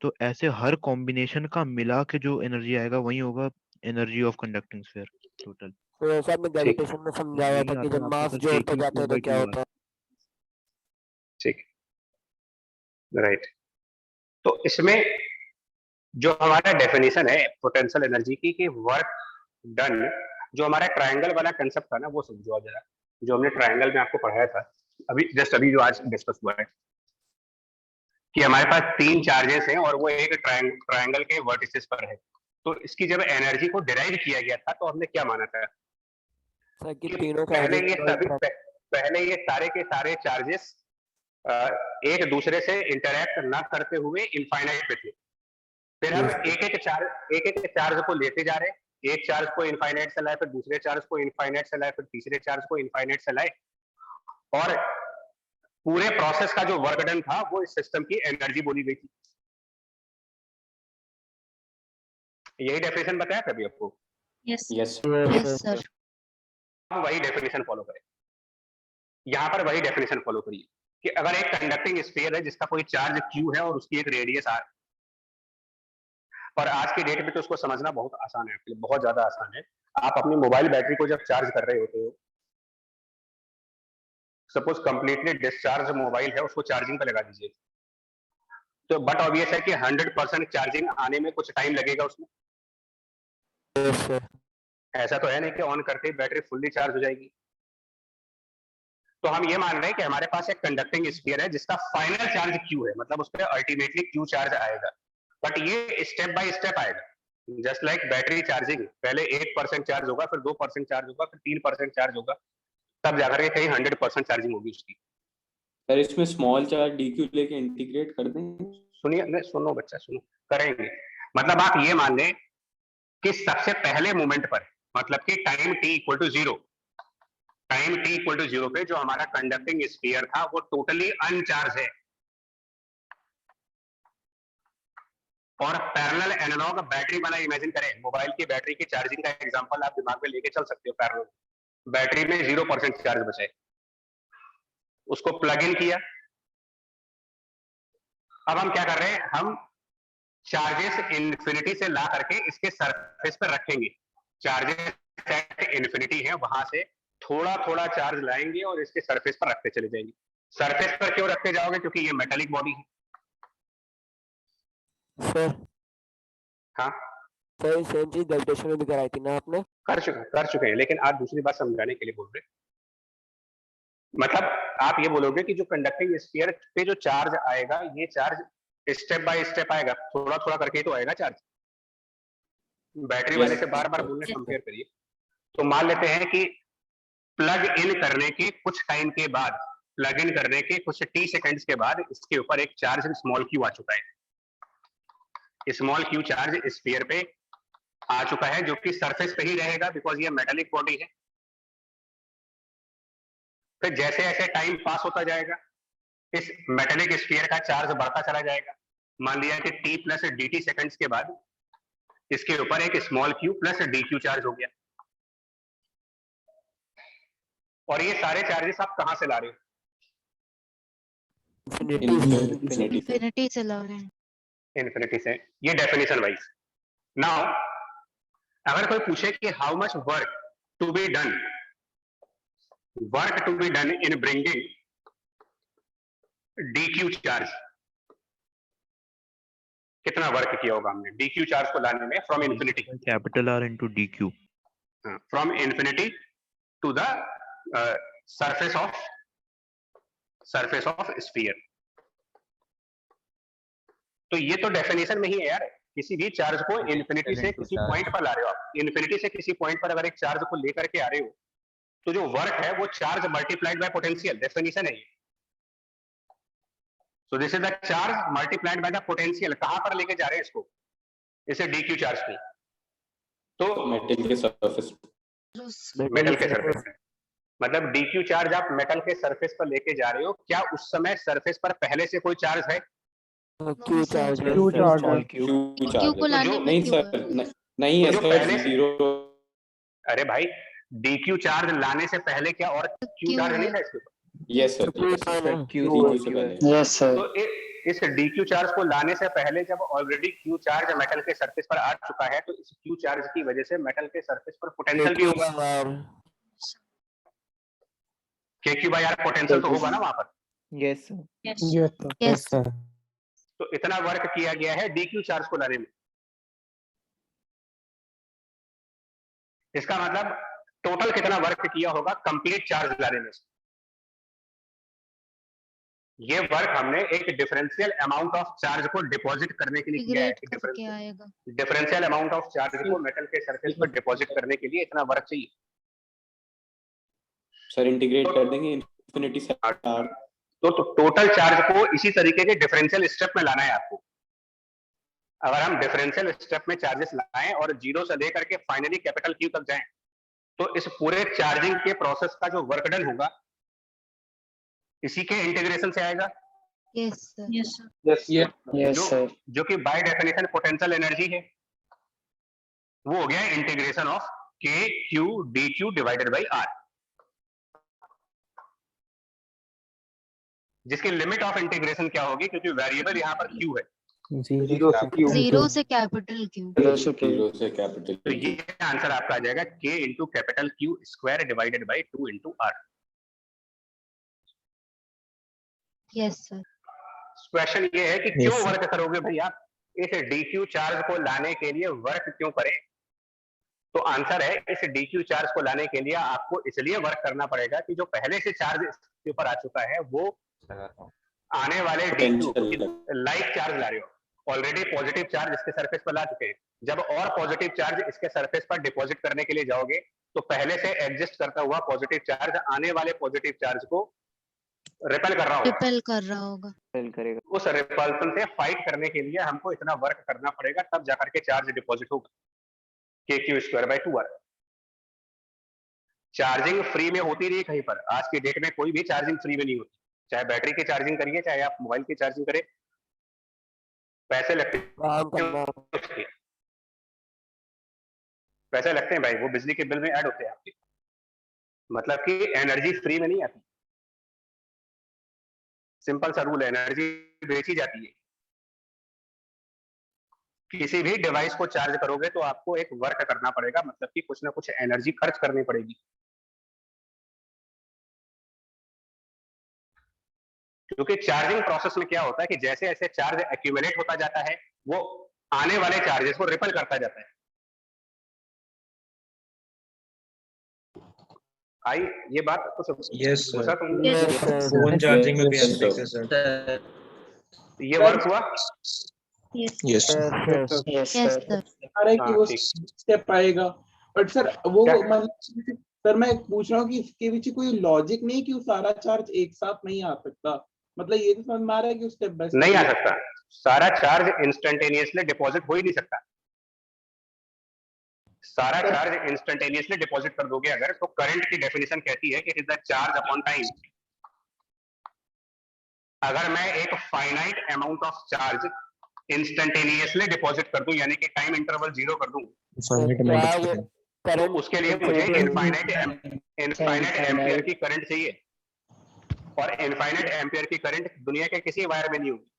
तो ऐसे हर कॉम्बिनेशन का मिला के जो एनर्जी आएगा वही होगा energy of conducting sphere total. तो ऐसा में ग्रेविटेशन में समझाया था कि जब मास जोड़ पे जाते हैं तो क्या होता है। ठीक, राइट। तो इसमें जो हमारा डेफिनेशन है पोटेंशियल एनर्जी की कि वर्क डन, जो हमारा ट्रायंगल वाला कंसेप्ट था ना वो समझो जरा, जो हमने ट्रायंगल में आपको पढ़ाया था अभी जो आज डिस्कस हुआ है कि हमारे पास 3 चार्जेस हैं और वो एक ट्रायंगल के वर्टिसेस पर है। तो इसकी जब एनर्जी को डिराइव किया गया था तो हमने क्या माना था कि पहले ये सारे के सारे चार्जेस एक दूसरे से इंटरैक्ट ना करते हुए इनफाइनाइट पे थे। फिर हम एक एक चार्ज को लेते जा रहे, एक चार्ज को इनफाइनाइट से लाए, फिर दूसरे चार्ज को इनफाइनाइट से लाए, फिर तीसरे चार्ज को इनफाइनाइट से लाए, और पूरे प्रोसेस का जो वर्क डन था वो इस सिस्टम की एनर्जी बोली गई थी। यही डेफिनेशन बताया कभी आपको? Yes sir. वही डेफिनेशन फॉलो करें, यहाँ पर वही डेफिनेशन फॉलो करिए कि अगर एक कंडक्टिंग स्फीयर है जिसका कोई चार्ज Q है और उसकी एक रेडियस R, और आज के डेट में तो उसको समझना बहुत आसान है, बहुत ज्यादा आसान है। आप अपनी मोबाइल बैटरी को जब चार्ज कर रहे होते हो, सपोज कंप्लीटली डिस्चार्ज मोबाइल है, उसको चार्जिंग पे लगा दीजिए, तो बट ऑब्वियस है कि 100% चार्जिंग आने में कुछ टाइम लगेगा उसमें। ऐसा तो है नहीं कि ऑन करते ही बैटरी फुल्ली चार्ज हो जाएगी। तो हम ये मान रहे हैं कि हमारे पास एक कंडक्टिंग स्फीयर है जिसका फाइनल चार्ज Q है, मतलब उस पर अल्टीमेटली Q चार्ज आएगा, बट ये स्टेप बाय स्टेप आएगा। जस्ट लाइक बैटरी चार्जिंग, पहले 1% चार्ज होगा, फिर 2% चार्ज होगा, फिर 3% चार्ज होगा, तब जाकर के कहीं 100% चार्जिंग होगी उसकी। सर इसमें स्मॉल चार्ज डीक्यू लेके इंटीग्रेट कर दें। सुनिए, नहीं सुनो बच्चा, सुनो, करेंगे। मतलब आप ये मान लें कि सबसे पहले मोमेंट पर, मतलब कि time t equal to 0, time t equal to 0 पे जो हमारा कंडक्टिंग स्फीयर था वो टोटली अनचार्ज है, और पैरेलल एनालॉग बैटरी वाला इमेजिन करें, मोबाइल की बैटरी की चार्जिंग का एग्जांपल आप दिमाग में लेके चल सकते हो। पैरेलल बैटरी में 0% चार्ज बचे, उसको प्लग इन किया। अब हम क्या कर रहे हैं, हम चार्जेस इन्फिनिटी से ला करके इसके सरफेस पर रखेंगे। चार्जेस एट इन्फिनिटी है, वहां से थोड़ा थोड़ा चार्ज लाएंगे और इसके सरफेस पर रखते चले जाएंगे। सरफेस पर क्यों रखते जाओगे, क्योंकि ये मेटालिक बॉडी है। सर हाँ सर सेम चीज ग्रेविटेशन में भी कराई थी ना आपने? कर चुके हैं, लेकिन आप दूसरी बात समझाने के लिए बोल रहे। मतलब आप ये बोलोगे कि जो कंडक्टिंग स्फीयर पे जो चार्ज आएगा, ये चार्ज स्टेप बाय स्टेप आएगा, थोड़ा थोड़ा करके तो आएगा चार्ज। बैटरी वाले से बार बार बोलने कंपेयर करिए। तो मान लेते हैं कि प्लग इन करने के कुछ टाइम के बाद, प्लग इन करने के कुछ t सेकंड्स के बाद इसके ऊपर एक चार्ज स्मॉल क्यू आ चुका है। स्मॉल क्यू चार्ज स्फीयर पे आ चुका है, जो कि सरफेस पे ही रहेगा, बिकॉज ये मेटालिक बॉडी है। फिर जैसे जैसे टाइम पास होता जाएगा, इस मेटालिक स्फीयर का चार्ज बढ़ता चला जाएगा। मान लिया कि t प्लस dt सेकंड्स के बाद इसके ऊपर एक small Q plus dq charge हो गया। और ये सारे चार्जेस आप कहां से ला रहे हो? इन्फिनिटी से ला रहे हैं। इन्फिनिटी से। ये डेफिनेशन वाइज। नाउ अगर कोई पूछे कि how much work to be done in bringing dq charge, कितना वर्क किया होगा हमने dq चार्ज को लाने में from infinity, capital R into dq, from infinity to the surface of sphere. तो ये तो डेफिनेशन में ही है यार। किसी भी चार्ज को इन्फिनिटी से किसी पॉइंट पर ला रहे हो आप, इन्फिनिटी से किसी पॉइंट पर अगर एक चार्ज को लेकर के आ रहे हो, तो जो वर्क है वो charge multiplied bye potential, definition है ये। So this is the charge multiplied by the potential. कहां पर लेके जा रहे हैं इसको? इसे dq चार्ज को, तो मेटल के सरफेस पे। मतलब dq चार्ज आप मेटल के सरफेस पर लेके जा रहे हो, क्या उस समय सरफेस पर पहले से कोई चार्ज है? क्यू चार्ज क्यू को लाने में नहीं क्यू सर, नहीं है सर, जीरो। अरे भाई dq चार्ज लाने से पहले क्या और q चार्ज नहीं था इसके ऊपर? Yes sir, yes sir. तो इस dq चार्ज को लाने से पहले जब ऑलरेडी q चार्ज मेटल के सरफेस पर आ चुका है, तो इस q चार्ज की वजह से मेटल के सरफेस पर पोटेंशियल भी होगा। kq/r पोटेंशियल तो होगा ना वहां पर। Yes sir. तो इतना वर्क किया गया है dq चार्ज को लाने में। इसका मतलब टोटल कितना वर्क किया होगा कंप्लीट चार्ज लाने में? ये वर्क हमने एक डिफरेंशियल अमाउंट ऑफ चार्ज को डिपॉजिट करने के लिए किया है। डिफरेंशियल अमाउंट ऑफ चार्ज को मेटल के सरफेस पर डिपॉजिट करने के लिए इतना वर्क चाहिए सर। इंटीग्रेट कर देंगे इन्फिनिटी से r, तो टोटल चार्ज को इसी तरीके के डिफरेंशियल स्टेप में लाना है आपको। अगर हम डिफरेंशियल स्टेप में चार्जेस लाएं और 0 से लेकर के फाइनली कैपिटल Q तक जाएं, तो इस पूरे चार्जिंग के प्रोसेस का जो वर्क डन होगा इसी के इंटीग्रेशन से आएगा। Yes sir. जो कि बाय डेफिनेशन पोटेंशियल एनर्जी है, वो हो गया integration of kq dq divided by r, जिसकी लिमिट ऑफ इंटीग्रेशन क्या होगी, क्योंकि वेरिएबल यहाँ पर q है। 0 से कैपिटल Q। तो ये आंसर आपका आ जाएगा k into capital Q square divided bye 2 into r। Yes sir. Question ये है कि क्यों वर्क करोगे भैया इस dq चार्ज को लाने के लिए, वर्क क्यों करें? तो आंसर है इस dq चार्ज को लाने के लिए आपको इसलिए वर्क करना पड़ेगा कि जो पहले से चार्ज इसके ऊपर आ चुका है वो आने वाले dq लाइक चार्ज ला रहे हो। ऑलरेडी पॉजिटिव चार्ज इसके सरफेस पर ला चुके हैं। जब और पॉजिटिव चार्ज इसके सरफेस पर डिपॉजिट करने के लिए जाओगे तो पहले से एग्जिस्ट करता हुआ पॉजिटिव चार्ज आने वाले पॉजिटिव चार्ज को रिपेल कर रहा होगा। रिपेल कर रहा होगा। करेगा। उस रिपल्सन से फाइट करने के लिए हमको इतना वर्क करना पड़ेगा, तब जाकर के चार्ज डिपॉजिट होगा kq²/2r। चार्जिंग फ्री में होती नहीं कहीं पर, आज की डेट में कोई भी चार्जिंग फ्री में नहीं होती। चाहे बैटरी की चार्जिंग करिए, चाहे आप मोबाइल की चार्जिंग करें, पैसे लगते हैं। पैसे लगते हैं भाई, वो बिजली के बिल में ऐड होते हैं आपके। मतलब कि एनर्जी फ्री में नहीं आती। सिंपल सा रूल है, एनर्जी बेची जाती है। किसी भी डिवाइस को चार्ज करोगे तो आपको एक वर्क करना पड़ेगा, मतलब कि कुछ ना कुछ एनर्जी खर्च करनी पड़ेगी। क्योंकि चार्जिंग प्रोसेस में क्या होता है कि जैसे जैसे चार्ज एक्यूमुलेट होता जाता है, वो आने वाले चार्जेस को रिपेल करता जाता है। आई ये बात आपको यस सर, फोन चार्जिंग में भी ऐसे देखते हैं सर। ये वर्क हुआ? यस सर कि वो स्टेप आएगा, बट सर वो मतलब सर मैं पूछ रहा हूँ कि इसके पीछे कोई लॉजिक नहीं कि वो सारा चार्ज एक साथ नहीं आ सकता। मतलब ये तो समझ में आ रहा है कि स्टेप बाय स्टेप नहीं आ सकता, सारा चार्ज इंस्टेंटेनियसली डिपॉजिट हो ही नहीं सकता। सारा चार्ज इंस्टेंटेनियसली डिपॉजिट कर दोगे अगर, तो करंट की डेफिनेशन कहती है कि it is the charge upon time. अगर मैं एक finite amount of charge instantaneously deposit कर दूं, यानी कि टाइम इंटरवल 0 कर दूं, तो उसके लिए मुझे इनफाइनाइट एम्पियर की करंट चाहिए, और इनफाइनाइट एम्पियर की करंट दुनिया के किसी वायर में नहीं होगी।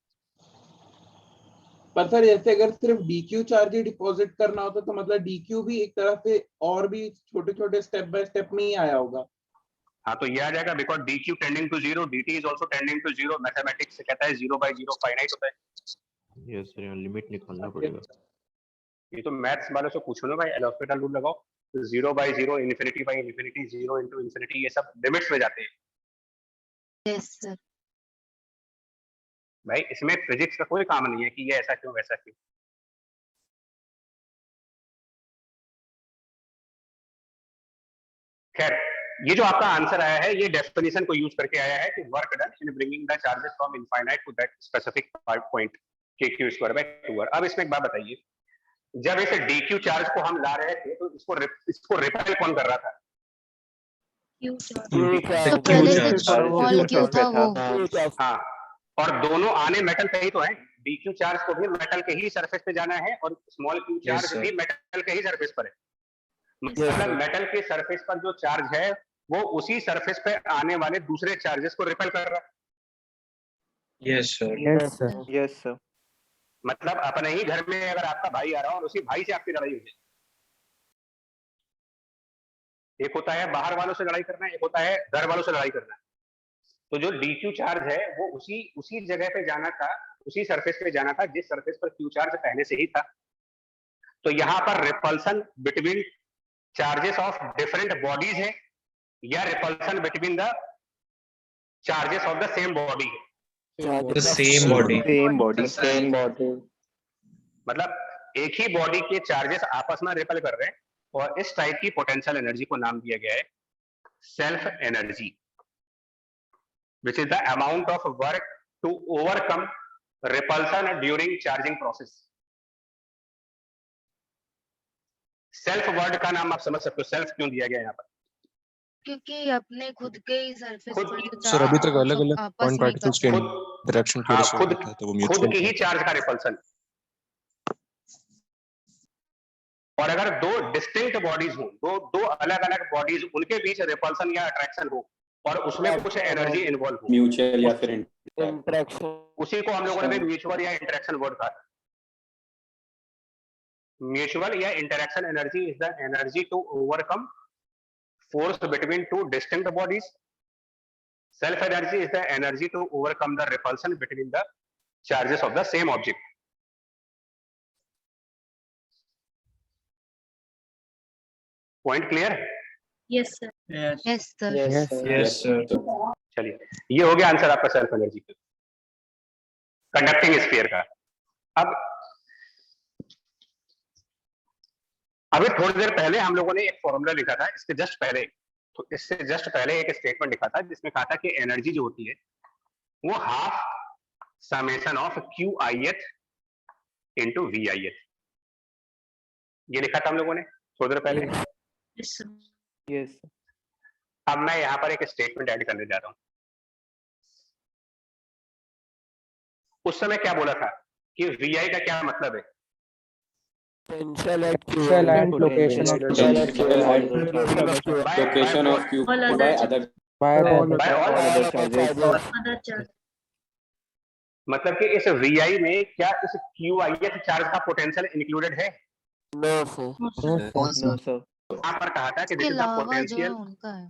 पर सर जैसे अगर सिर्फ डीक्यू चार्ज ही डिपॉजिट करना होता तो मतलब डीक्यू भी एक तरह से और भी छोटे छोटे स्टेप बाय स्टेप में ही आया होगा। हाँ तो ये आ जाएगा, because dq tending to 0, dt is also tending to 0। Mathematics से कहता है 0/0 फाइनाइट होता है। यस सर, लिमिट निकालना पड़ेगा। ये तो मैथ्स वालों से पूछो ना भाई, एल हॉस्पिटल रूल लगाओ, 0/0, इन्फिनिटी/इन्फिनिटी, 0 × इन्फिनिटी, ये सब लिमिट्स में जाते हैं। Yes sir. भाई इसमें फिजिक्स का कोई काम नहीं है कि ये ऐसा क्यों वैसा क्यों। खैर, ये जो आपका आंसर आया है, ये डेफिनेशन को यूज करके आया है कि work done in bringing the charges from infinite to that specific point kq²/2r। अब इसमें एक बात बताइए, जब इस dq चार्ज को हम ला रहे थे तो इसको रिपेल कौन कर रहा था? तो पहले से स्मॉल क्यू था वो। हाँ, और दोनों आने मेटल पे ही तो है। dq चार्ज को भी मेटल के ही सरफेस पे जाना है और स्मॉल q चार्ज भी मेटल के ही सरफेस पर है। मतलब मेटल के सरफेस पर जो चार्ज है वो उसी सरफेस पे आने वाले दूसरे चार्जेस को रिपेल कर रहा है। Yes sir, yes sir. मतलब अपने ही घर में अगर आपका भाई आ रहा हो और उसी भाई से आपकी लड़ाई हो जाए, एक होता है बाहर वालों से लड़ाई करना, एक होता है घर वालों से लड़ाई करना। तो जो डीक्यू चार्ज है वो उसी जगह पे जाना था, उसी सरफेस पे जाना था जिस सरफेस पर क्यू चार्ज पहले से ही था। तो यहाँ पर repulsion between charges of different bodies है या repulsion between the charges of the same body है? Same body. मतलब एक ही बॉडी के चार्जेस आपस में रिपेल कर रहे हैं, और इस टाइप की पोटेंशियल एनर्जी को नाम दिया गया है self energy, which is the amount of work to overcome repulsion during charging process. Self word का नाम आप समझ सकते हो, सेल्फ क्यों दिया गया यहाँ पर? क्योंकि अपने खुद के ही सरफेस पर जो सर अभी तक अलग अलग आपस पॉइंट में पार्टिकल्स के इंटरेक्शन की वजह से होता है, तो वो खुद म्यूचुअल की ही चार्ज का रिपल्सन। और अगर दो डिस्टिंक्ट बॉडीज हो, दो अलग अलग बॉडीज, उनके बीच रिपल्सन या अट्रैक्शन हो और उसमें कुछ एनर्जी इन्वॉल्व हो, म्यूचुअल या फिर इंटरेक्शन, उसी को हम लोगों ने म्यूचुअल या इंटरेक्शन वर्ड कहा। म्यूचुअल या interaction energy is the energy to overcome force between two distinct bodies. Self energy is the energy to overcome the repulsion between the charges of the same object. Point clear? Yes sir. Yes sir. Yes sir. चलिए, ये हो गया answer आपका self energy का, conducting sphere का। अब अभी थोड़ी देर पहले हम लोगों ने एक फॉर्मूला लिखा था, इसके जस्ट पहले, तो इससे जस्ट पहले एक स्टेटमेंट लिखा था जिसमें कहा था कि एनर्जी जो होती है वो half summation of Q I एथ इंटू वी आई एथ, ये लिखा था हम लोगों ने थोड़ी देर पहले। यस। अब मैं यहाँ पर एक स्टेटमेंट ऐड करने जा रहा हूँ। उस समय क्या बोला था कि वी आई का क्या मतलब है? Potential at Q and location of location of Q by other charges. मतलब कि इस वी आई में क्या इस क्यू आई एथ चार्ज का पोटेंशियल इंक्लूडेड है? No, sir. No, sir. यहाँ पर कहा था कि इसके दिस इज द अलावा जो है पोटेंशियल उनका है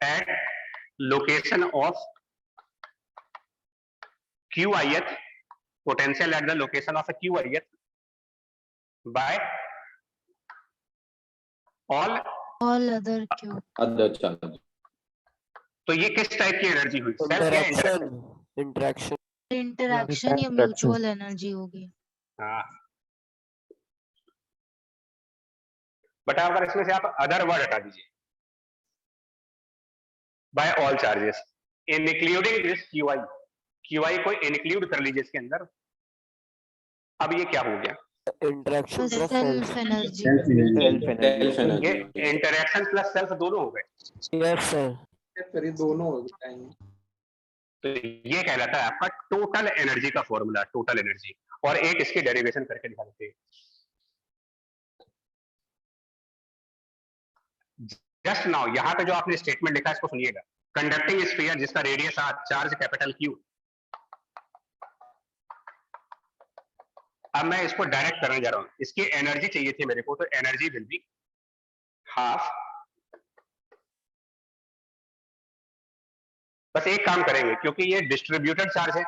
at location of QIth, potential at the location of a QIth by all other Q. other charge. तो ये किस टाइप की एनर्जी हुई? सेल्फ या इंटरेक्शन? Interaction. इंटरैक्शन या म्यूचुअल एनर्जी होगी। हाँ, बट अगर इसमें से आप अदर वर्ड हटा दीजिए, by all charges including this QI, QI को इंक्लूड कर लीजिए इसके अंदर। अब ये क्या हो गया? Interaction plus self energy. ये इंटरेक्शन प्लस सेल्फ दोनों हो गए। Yes, sir. सर ये दोनों हो जाएंगे। तो ये कहलाता है आपका टोटल एनर्जी का फॉर्मूला, टोटल एनर्जी। और एक इसकी डेरिवेशन करके दिखा देते हैं। जस्ट नाउ यहाँ पे जो आपने स्टेटमेंट लिखा है इसको सुनिएगा। कंडक्टिंग स्फीयर जिसका रेडियस चार्ज कैपिटल क्यू, अब मैं इसको डायरेक्ट करने जा रहा हूं। इसकी एनर्जी चाहिए थी मेरे को, तो एनर्जी विल बी हाफ। बस एक काम करेंगे, क्योंकि ये डिस्ट्रीब्यूटेड चार्ज है,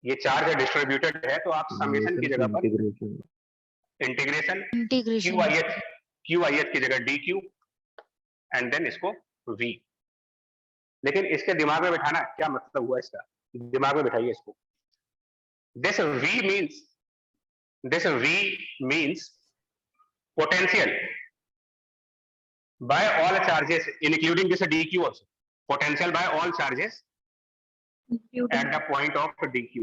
ये चार्ज डिस्ट्रीब्यूटेड है, तो आप समेशन की जगह पर इंटीग्रेशन क्यू आई एच की जगह डी क्यू एंड देन इसको वी। लेकिन इसके दिमाग में बिठाना क्या मतलब हुआ इसका, दिमाग में बिठाइए इसको। This V means potential by all charges including this dq also, potential by all charges at the point of dq,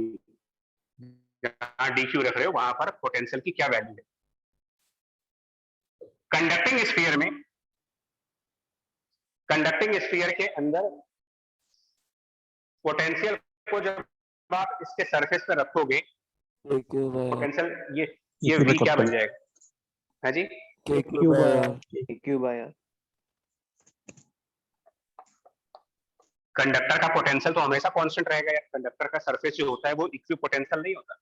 जहां dq रख रहे हो वहां पर पोटेंशियल की क्या वैल्यू है। कंडक्टिंग स्फीयर के अंदर पोटेंशियल को जब आप इसके सरफेस पे रखोगे, पोटेंशियल ये v क्या बन जाएगा? है जी, Q by R. कंडक्टर का पोटेंशियल तो हमेशा कांस्टेंट रहेगा यार। कंडक्टर का सरफेस जो होता है वो इक्वी पोटेंशियल नहीं होता।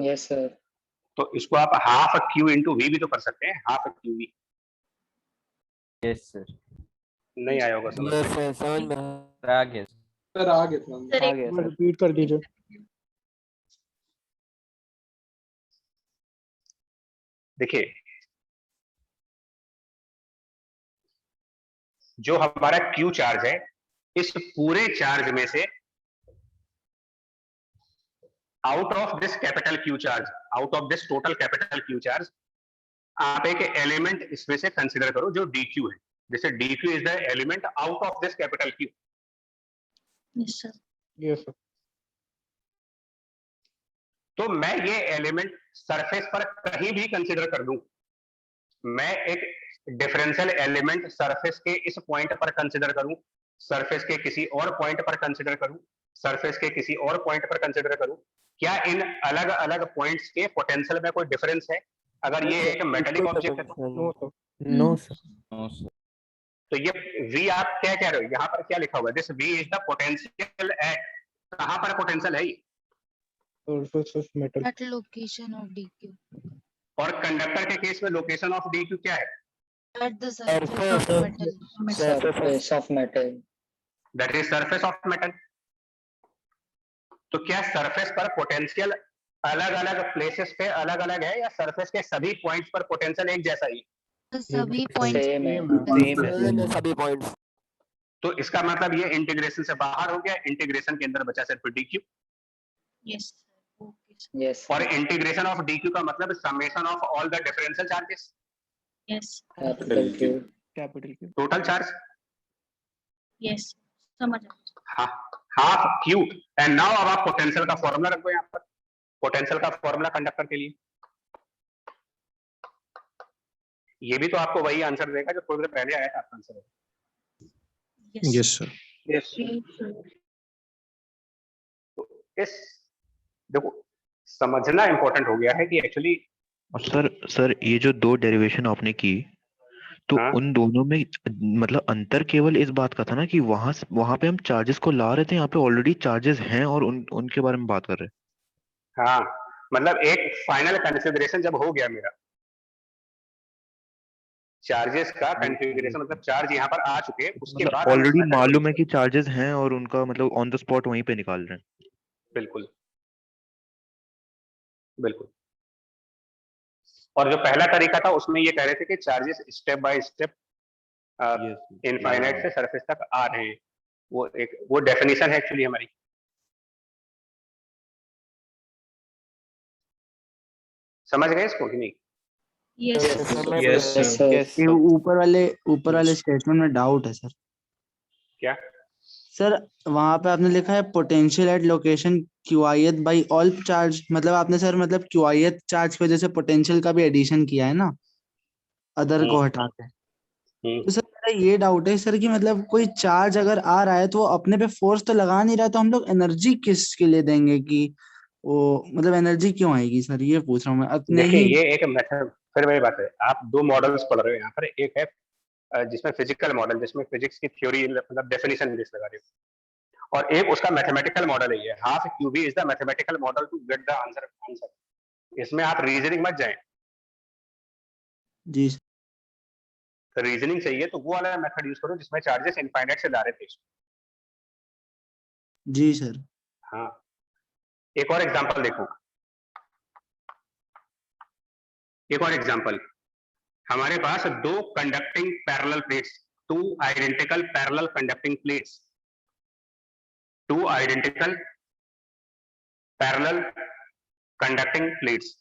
Yes, sir. तो इसको आप हाफ क्यू इंटू वी भी तो कर सकते हैं, half Q V. Yes sir. नहीं आया होगा समझ? Yes, sir. समझ में आ गया सर, आ गया। रिपीट कर दीजिए। देखिए, जो हमारा क्यू चार्ज है, इस पूरे चार्ज में से out of this capital Q charge, out of this total capital Q charge, आप एक एलिमेंट इसमें से कंसीडर करो जो डी क्यू है। जैसे D Q is the element out of this capital Q. Yes sir. Yes sir. तो मैं ये एलिमेंट सरफेस पर कहीं भी कंसीडर कर दूं, मैं एक डिफरेंशियल एलिमेंट सरफेस के इस पॉइंट पर कंसीडर करूं, सरफेस के किसी और पॉइंट पर कंसीडर करूं, सरफेस के किसी और पॉइंट पर कंसीडर करूं, क्या इन अलग अलग पॉइंट्स के पोटेंशियल में कोई डिफरेंस है? अगर ये एक मेटालिक ऑब्जेक्ट है तो नो सर। तो ये v आप क्या कह रहे हो? यहाँ पर क्या लिखा हुआ है? This v is the potential at, कहाँ पर पोटेंशियल है? Surface of metal at location of dq। और कंडक्टर के केस में लोकेशन ऑफ dq क्या है? At the surface of metal. Surface of metal. That is surface of metal. तो क्या सरफेस पर पोटेंशियल अलग अलग प्लेसेस पे अलग अलग है, या सरफेस के सभी पॉइंट्स पर पोटेंशियल एक जैसा ही? सभी पॉइंट्स Same है। सभी पॉइंट्स तो इसका मतलब ये इंटीग्रेशन से बाहर हो गया, इंटीग्रेशन के अंदर बचा सिर्फ डी क्यू। यस यस और इंटीग्रेशन ऑफ डी क्यू का मतलब summation of all the differential charges, yes capital Q capital Q total charge. Yes समझ हाँ, हाफ क्यू। एंड नाउ अब आप पोटेंशियल का फॉर्मूला रखो यहाँ पर, पोटेंशियल का फॉर्मूला कंडक्टर के लिए। ये भी तो आपको वही आंसर देगा जो थोड़ी देर पहले आया था आपका आंसर। Yes sir. यस। इस देखो समझना इंपॉर्टेंट हो गया है कि एक्चुअली। सर ये जो दो डेरिवेशन आपने की, तो उन दोनों में मतलब अंतर केवल इस बात का था ना कि वहां पे हम चार्जेस को ला रहे थे, यहाँ पे ऑलरेडी चार्जेस हैं और उनके बारे में बात कर रहे हैं। हाँ, मतलब एक फाइनल कॉन्फ़िगरेशन जब हो गया मेरा चार्जेस का कॉन्फ़िगरेशन, मतलब चार्ज यहाँ पर आ चुके, उसके बाद ऑलरेडी मालूम है कि चार्जेस हैं और उनका मतलब ऑन द स्पॉट वहीं पे निकाल रहे हैं। बिल्कुल बिल्कुल। और जो पहला तरीका था उसमें ये कह रहे थे कि charges step by step infinite से सरफेस तक आ रहे हैं। वो डेफिनेशन है एक्चुअली हमारी। समझ गए इसको कि नहीं? यस ऊपर वाले स्टेटमेंट में डाउट है सर। क्या सर? वहां पे आपने लिखा है potential at location q ith by all charge, मतलब आपने सर मतलब क्यूआईएथ चार्ज की वजह से पोटेंशियल का भी एडिशन किया है ना, अदर को हटा के। तो सर मेरा ये डाउट है सर कि मतलब कोई चार्ज अगर आ रहा है तो वो अपने पे फोर्स तो लगा नहीं रहा, तो हम लोग एनर्जी किसके लिए देंगे कि वो मतलब एनर्जी क्यों आएगी सर, ये पूछ रहा हूँ मैं। अपने देखिए ही ये एक मेथड, फिर वही बात है, आप दो मॉडल्स पढ़ रहे हो यहाँ पर। एक है जिसमें फिजिकल मॉडल, जिसमें फिजिक्स की थ्योरी मतलब डेफिनेशन बेस लगा रहे हो, और एक उसका मैथमेटिकल मॉडल है। ये half QV is the mathematical model to get the answer. इसमें आप रीजनिंग मत जाएं। जी तो रीजनिंग चाहिए तो वो वाला मेथड यूज करो जिसमें चार्जेस इनफाइनाइट से ला रहे थे। जी सर। हाँ, एक और एग्जांपल देखो। एक और एग्जांपल, हमारे पास दो conducting parallel plates, two identical parallel conducting plates, two identical parallel conducting plates,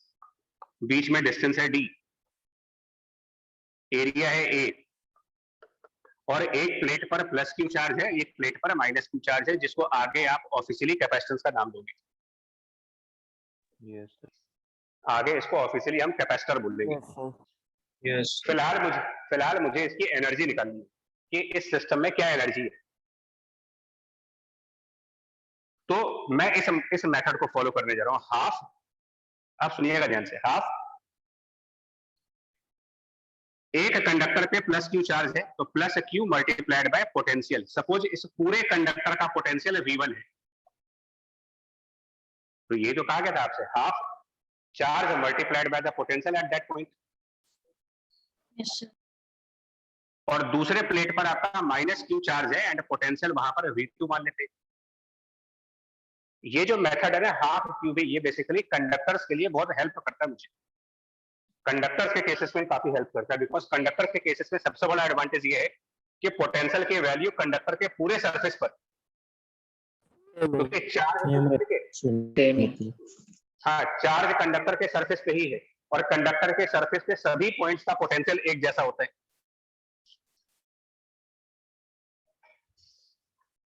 बीच में डिस्टेंस है d, एरिया है a, और एक प्लेट पर प्लस क्यू चार्ज है, एक प्लेट पर माइनस क्यू चार्ज है, जिसको आगे आप ऑफिशियली कैपेसिटेंस का नाम दोगे। Yes sir. आगे इसको ऑफिशियली हम कैपेसिटर बोलेंगे। यस। फिलहाल मुझे इसकी एनर्जी निकालनी है कि इस सिस्टम में क्या एनर्जी है। तो मैं इस मेथड को फॉलो करने जा रहा हूं। हाफ, आप सुनिएगा ध्यान से, हाफ एक कंडक्टर पे प्लस क्यू चार्ज है तो plus Q multiplied by potential. Suppose इस पूरे कंडक्टर का पोटेंशियल V1 है, तो ये जो कहा गया था आपसे, half charge multiplied by the potential at that point. और दूसरे प्लेट पर आपका माइनस क्यू चार्ज है एंड पोटेंशियल वहां पर V2 मान लेते। ये जो मेथड है ना हाफ क्यूबी, ये बेसिकली कंडक्टर्स के लिए बहुत हेल्प करता है मुझे। कंडक्टर्स के केसेस में काफी हेल्प करता है, बिकॉज कंडक्टर के केसेस में सबसे बड़ा एडवांटेज ये है कि पोटेंशियल की वैल्यू कंडक्टर के पूरे सरफेस पर, क्योंकि चार्ज कंडक्टर के सरफेस पे ही है और कंडक्टर के सरफेस पे सभी पॉइंट्स का पोटेंशियल एक जैसा होता है।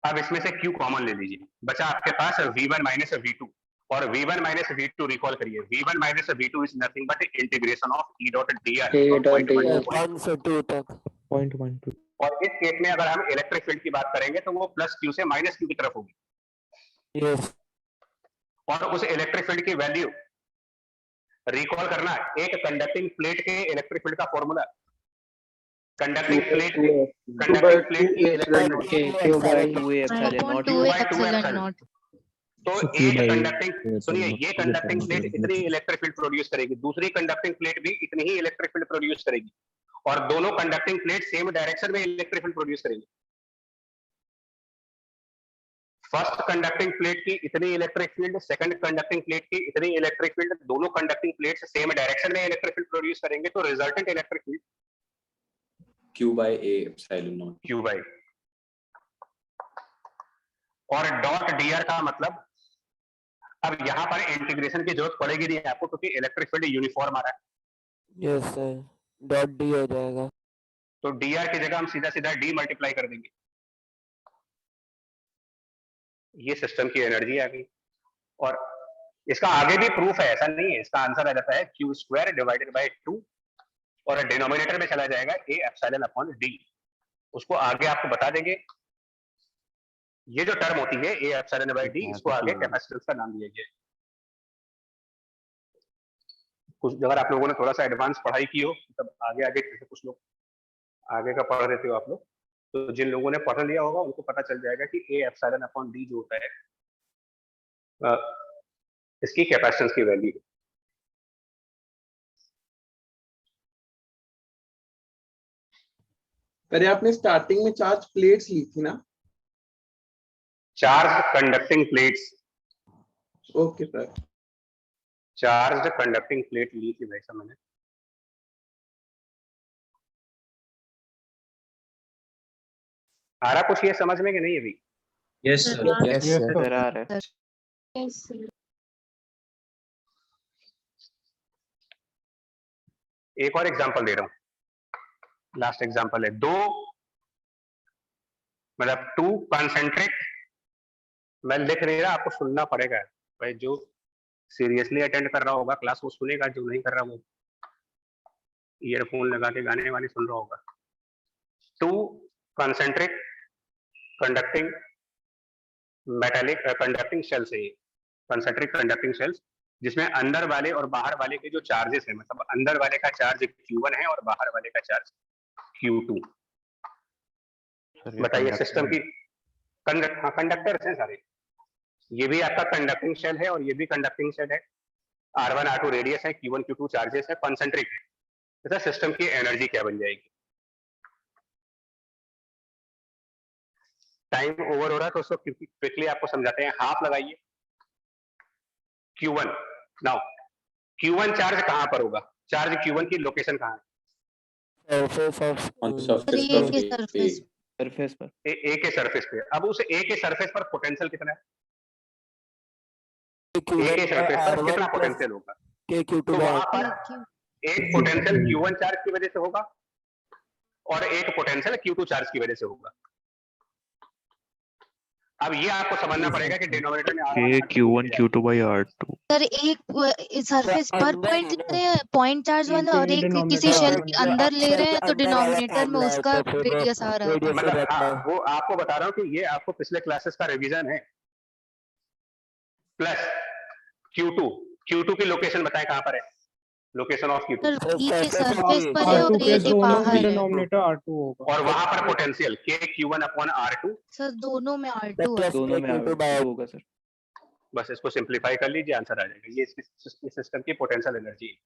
अब इसमें से Q कॉमन ले लीजिए, बचा आपके पास V1 माइनस V2, और V1 माइनस V2 रिकॉल करिए, V1 minus V2 is nothing but integration of E dot dr point 1 और इस केस में अगर हम इलेक्ट्रिक फील्ड की बात करेंगे तो वो प्लस Q से माइनस Q की तरफ होगी। यस। और उस इलेक्ट्रिक फील्ड की वैल्यू रिकॉल करना, एक कंडक्टिंग प्लेट के इलेक्ट्रिक फील्ड का फॉर्मूला, कंडक्टिंग प्लेट की तो एक कंडक्टिंग, सुनिए, ये कंडक्टिंग प्लेट इतनी इलेक्ट्रिक फील्ड प्रोड्यूस करेगी, दूसरी कंडक्टिंग प्लेट भी इतनी ही इलेक्ट्रिक फील्ड प्रोड्यूस करेगी, और दोनों कंडक्टिंग प्लेट सेम डायरेक्शन में इलेक्ट्रिक फील्ड प्रोड्यूस करेगी। फर्स्ट कंडक्टिंग प्लेट की इतनी electric field, second conducting plate की इतनी इलेक्ट्रिक फील्ड, दोनों कंडक्टिंग प्लेट सेम डायरेक्शन में इलेक्ट्रिक फील्ड प्रोड्यूस करेंगे, तो resultant electric field Q by A epsilon naught। Q by और डॉट dr का मतलब अब यहाँ पर इंटीग्रेशन की जरूरत पड़ेगी नहीं आपको, क्योंकि इलेक्ट्रिक फील्ड यूनिफॉर्म आ रहा है। यस सर, डॉट डी हो जाएगा। तो dr की जगह हम सीधा सीधा d मल्टीप्लाई कर देंगे। ये सिस्टम की एनर्जी आ गई। और इसका आगे भी प्रूफ है, ऐसा नहीं है, इसका आंसर आ जाता है क्यू स्क्वायर डिवाइडेड बाई 2 और डिनोमिनेटर में चला जाएगा a एप्सिलॉन अपॉन d। उसको आगे आपको बता देंगे। ये जो टर्म होती है a एप्सिलॉन बाई d, इसको आगे कैपेसिटेंस का नाम दिया गया है। कुछ अगर आप लोगों ने थोड़ा सा एडवांस पढ़ाई की हो, तब आगे जैसे कुछ लोग आगे का पढ़ रहे थे आप लोग, तो जिन लोगों ने पढ़ लिया होगा उनको पता चल जाएगा कि a एप्सिलॉन अपॉन d जो होता है इसकी कैपेसिटेंस की वैल्यू। अरे आपने स्टार्टिंग में चार्ज प्लेट्स ली थी ना? Charge conducting plates. Okay sir. Charge conducting plate ली थी भाई साहब मैंने। आ रहा कुछ ये समझ में कि नहीं अभी? Yes sir. यस सर, आ रहा है। एक और एग्जांपल दे रहा हूं, लास्ट एग्जांपल है। दो मतलब टू कंसेंट्रिक, मैं लिख नहीं रहा, आपको सुनना पड़ेगा भाई। जो सीरियसली अटेंड कर रहा होगा क्लास वो सुनेगा, जो नहीं कर रहा वो ईयरफोन लगा के गाने वाले सुन रहा होगा। Two concentric conducting metallic conducting shells है, कंसेंट्रिक कंडक्टिंग शेल्स, जिसमें अंदर वाले और बाहर वाले के जो चार्जेस है, मतलब अंदर वाले का चार्ज Q1 है और बाहर वाले का चार्ज Q2। बताइए सिस्टम की कंडक्टर्स हैं सारे। ये भी आपका कंडक्टिंग शेल है और ये भी कंडक्टिंग शेल है। R1 R2 रेडियस है, Q1 Q2 चार्जेस है, कंसेंट्रिक है। तो सिस्टम की एनर्जी क्या बन जाएगी? टाइम ओवर हो रहा है तो उसको क्विकली आपको समझाते हैं। हाफ लगाइए Q1। नाउ Q1 चार्ज कहां पर होगा? चार्ज Q1 की लोकेशन कहां है? सरफेस पर। ए के सरफेस पे। अब उस ए के सरफेस पर पोटेंशियल कितना है? ए के सरफेस पर कितना पोटेंशियल होगा? तो वहां पर एक पोटेंशियल Q1 चार्ज की वजह से होगा और एक पोटेंशियल Q2 चार्ज की वजह से होगा। अब ये आपको समझना पड़ेगा कि डिनोमिनेटर में Q1 Q2 by R2। Sir एक सरफेस पर पॉइंट ले रहे हैं पॉइंट चार्ज वाला, और एक किसी शेल के अंदर ले रहे हैं तो डिनोमिनेटर में उसका रेडियस आ रहा है। मतलब हाँ, वो आपको बता रहा हूँ कि ये आपको पिछले क्लासेस का रिवीजन है। प्लस Q2 की लोकेशन बताएं कहां पर है? लोकेशन ऑफ Q2 ई के सरफेस पर है और ए के बाहर है। डिनोमिनेटर R2 होगा और वहां पर potential Q1 upon R2। Sir दोनों में R2 है। दोनों में R2 होगा सर। बस इसको सिंपलीफाई कर लीजिए, आंसर आ जाएगा। ये इसकी सिस्टम की पोटेंशियल एनर्जी है,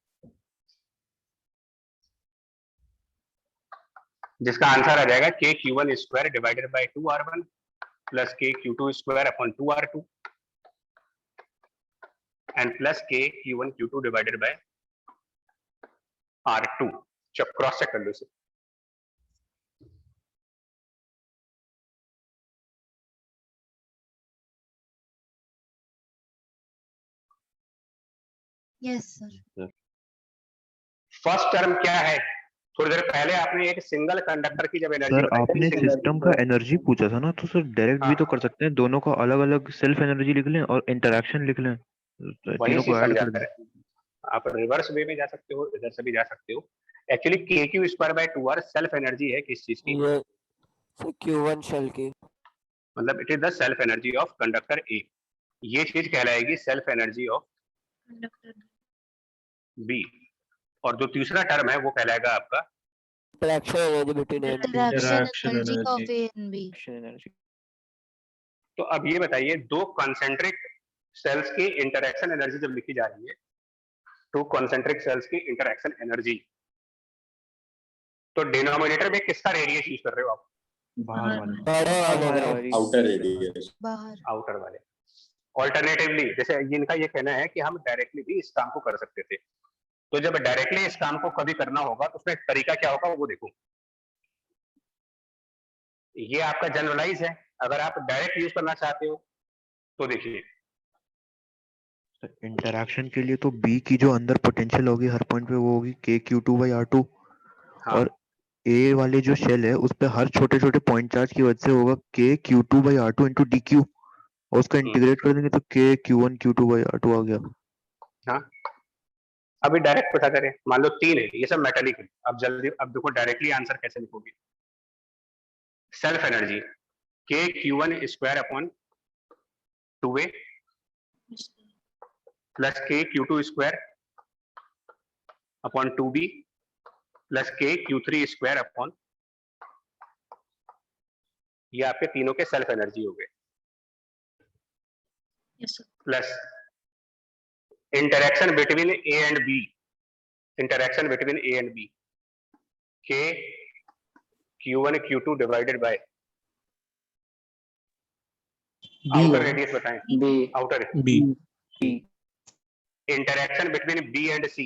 जिसका आंसर आ जाएगा Q1 square divided bye 2R1 plus Q2 square upon 2R2 and plus Q1 Q2 divided bye R2। जब क्रॉस चेक कर लो इसे। Yes sir. फर्स्ट टर्म क्या है? थोड़ी देर पहले आपने एक सिंगल कंडक्टर की जब एनर्जी सर आपने सिस्टम का एनर्जी पूछा था ना, तो सर डायरेक्ट भी तो कर सकते हैं, दोनों का अलग अलग सेल्फ एनर्जी लिख लें और इंटरेक्शन लिख लें, तीनों को ऐड कर दें। आप रिवर्स वे में जा सकते हो, इधर से भी जा सकते हो। Actually KQ square by 2R self energy है किस चीज की? Q1 शेल की। मतलब it is the self energy of conductor A। ये चीज कहलाएगी सेल्फ एनर्जी ऑफ B। और जो तीसरा टर्म है वो कहलाएगा आपका interaction energy of A and B। तो अब ये बताइए, दो कंसेंट्रिक सेल्स की इंटरेक्शन एनर्जी जब लिखी जा रही है, टू कंसेंट्रिक सेल्स की इंटरेक्शन एनर्जी, तो डिनोमिनेटर में किसका रेडियस यूज कर रहे हो आप? आउटर रेडियस, आउटर वाले। ऑल्टरनेटिवली जैसे इनका ये कहना है कि हम डायरेक्टली भी इस काम को कर सकते थे, तो जब डायरेक्टली इस काम को कभी करना होगा तो उसमें तरीका क्या होगा वो देखो। ये आपका जनरलाइज है, अगर आप डायरेक्ट यूज करना चाहते हो तो देखिए इंटरैक्शन के लिए तो बी की जो अंदर पोटेंशियल होगी हर पॉइंट पे वो होगी KQ2/R2 और ए वाले जो शेल है उस पे हर छोटे छोटे पॉइंट चार्ज की वजह से होगा KQ2/R2 into DQ और उसका इंटीग्रेट कर देंगे तो KQ1Q2/R2 आ गया। हाँ, अभी डायरेक्ट पता करें, मान लो 3 है, ये सब मेटालिक है। अब जल्दी, अब देखो डायरेक्टली आंसर कैसे लिखोगे। Self energy KQ1 square upon 2A plus KQ2 square upon 2B plus KQ3 square upon, ये आपके तीनों के सेल्फ एनर्जी हो गए। Plus interaction between A and B, interaction between A and B KQ1 Q2 divided by outer radius बताएं। Outer B interaction between B and C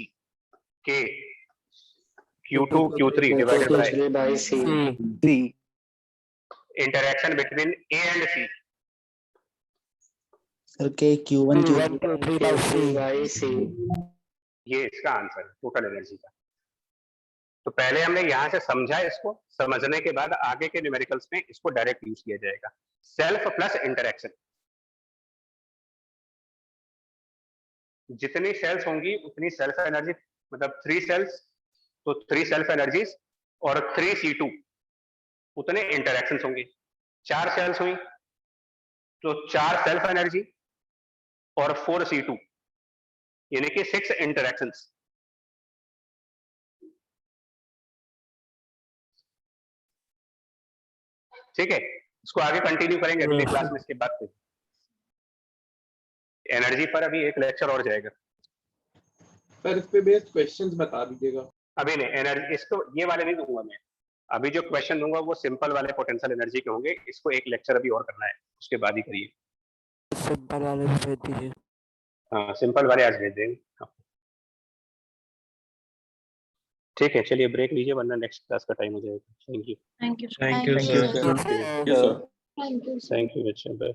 KQ2 Q3 divided by C interaction between A and C sir KQ1 C ये इसका answer है total energy का। तो पहले हमने यहां से समझा, इसको समझने के बाद आगे के न्यूमेरिकल्स में इसको डायरेक्ट यूज किया जाएगा। सेल्फ प्लस इंटरेक्शन, जितनी सेल्स होंगी उतनी सेल्फ एनर्जी, मतलब 3 सेल्स तो 3 सेल्फ एनर्जीज और 3C2 उतने इंटरेक्शंस होंगे। 4 सेल्स हुई तो 4 सेल्फ एनर्जी और 4C2 यानी कि 6 इंटरेक्शंस। ठीक है, इसको आगे कंटिन्यू करेंगे अगली क्लास में इसके बाद। एनर्जी पर अभी एक लेक्चर और जाएगा। सर इस पे बेस्ड क्वेश्चंस बता दीजिएगा। अभी नहीं, एनर्जी इसको ये वाले नहीं दूंगा मैं। अभी जो क्वेश्चन दूंगा वो सिंपल वाले पोटेंशियल एनर्जी के होंगे। इसको एक लेक्चर अभी और करना है, उसके बाद ही करिए। सिंपल वाले भी भेज दीजिए। हाँ, सिंपल वाले आज भेज देंगे। ठीक है, चलिए ब्रेक लीजिए वरना नेक्स्ट क्लास का टाइम हो जाएगा। Thank you. Thank you. Thank you, sir. Thank you बच्चे। बाय।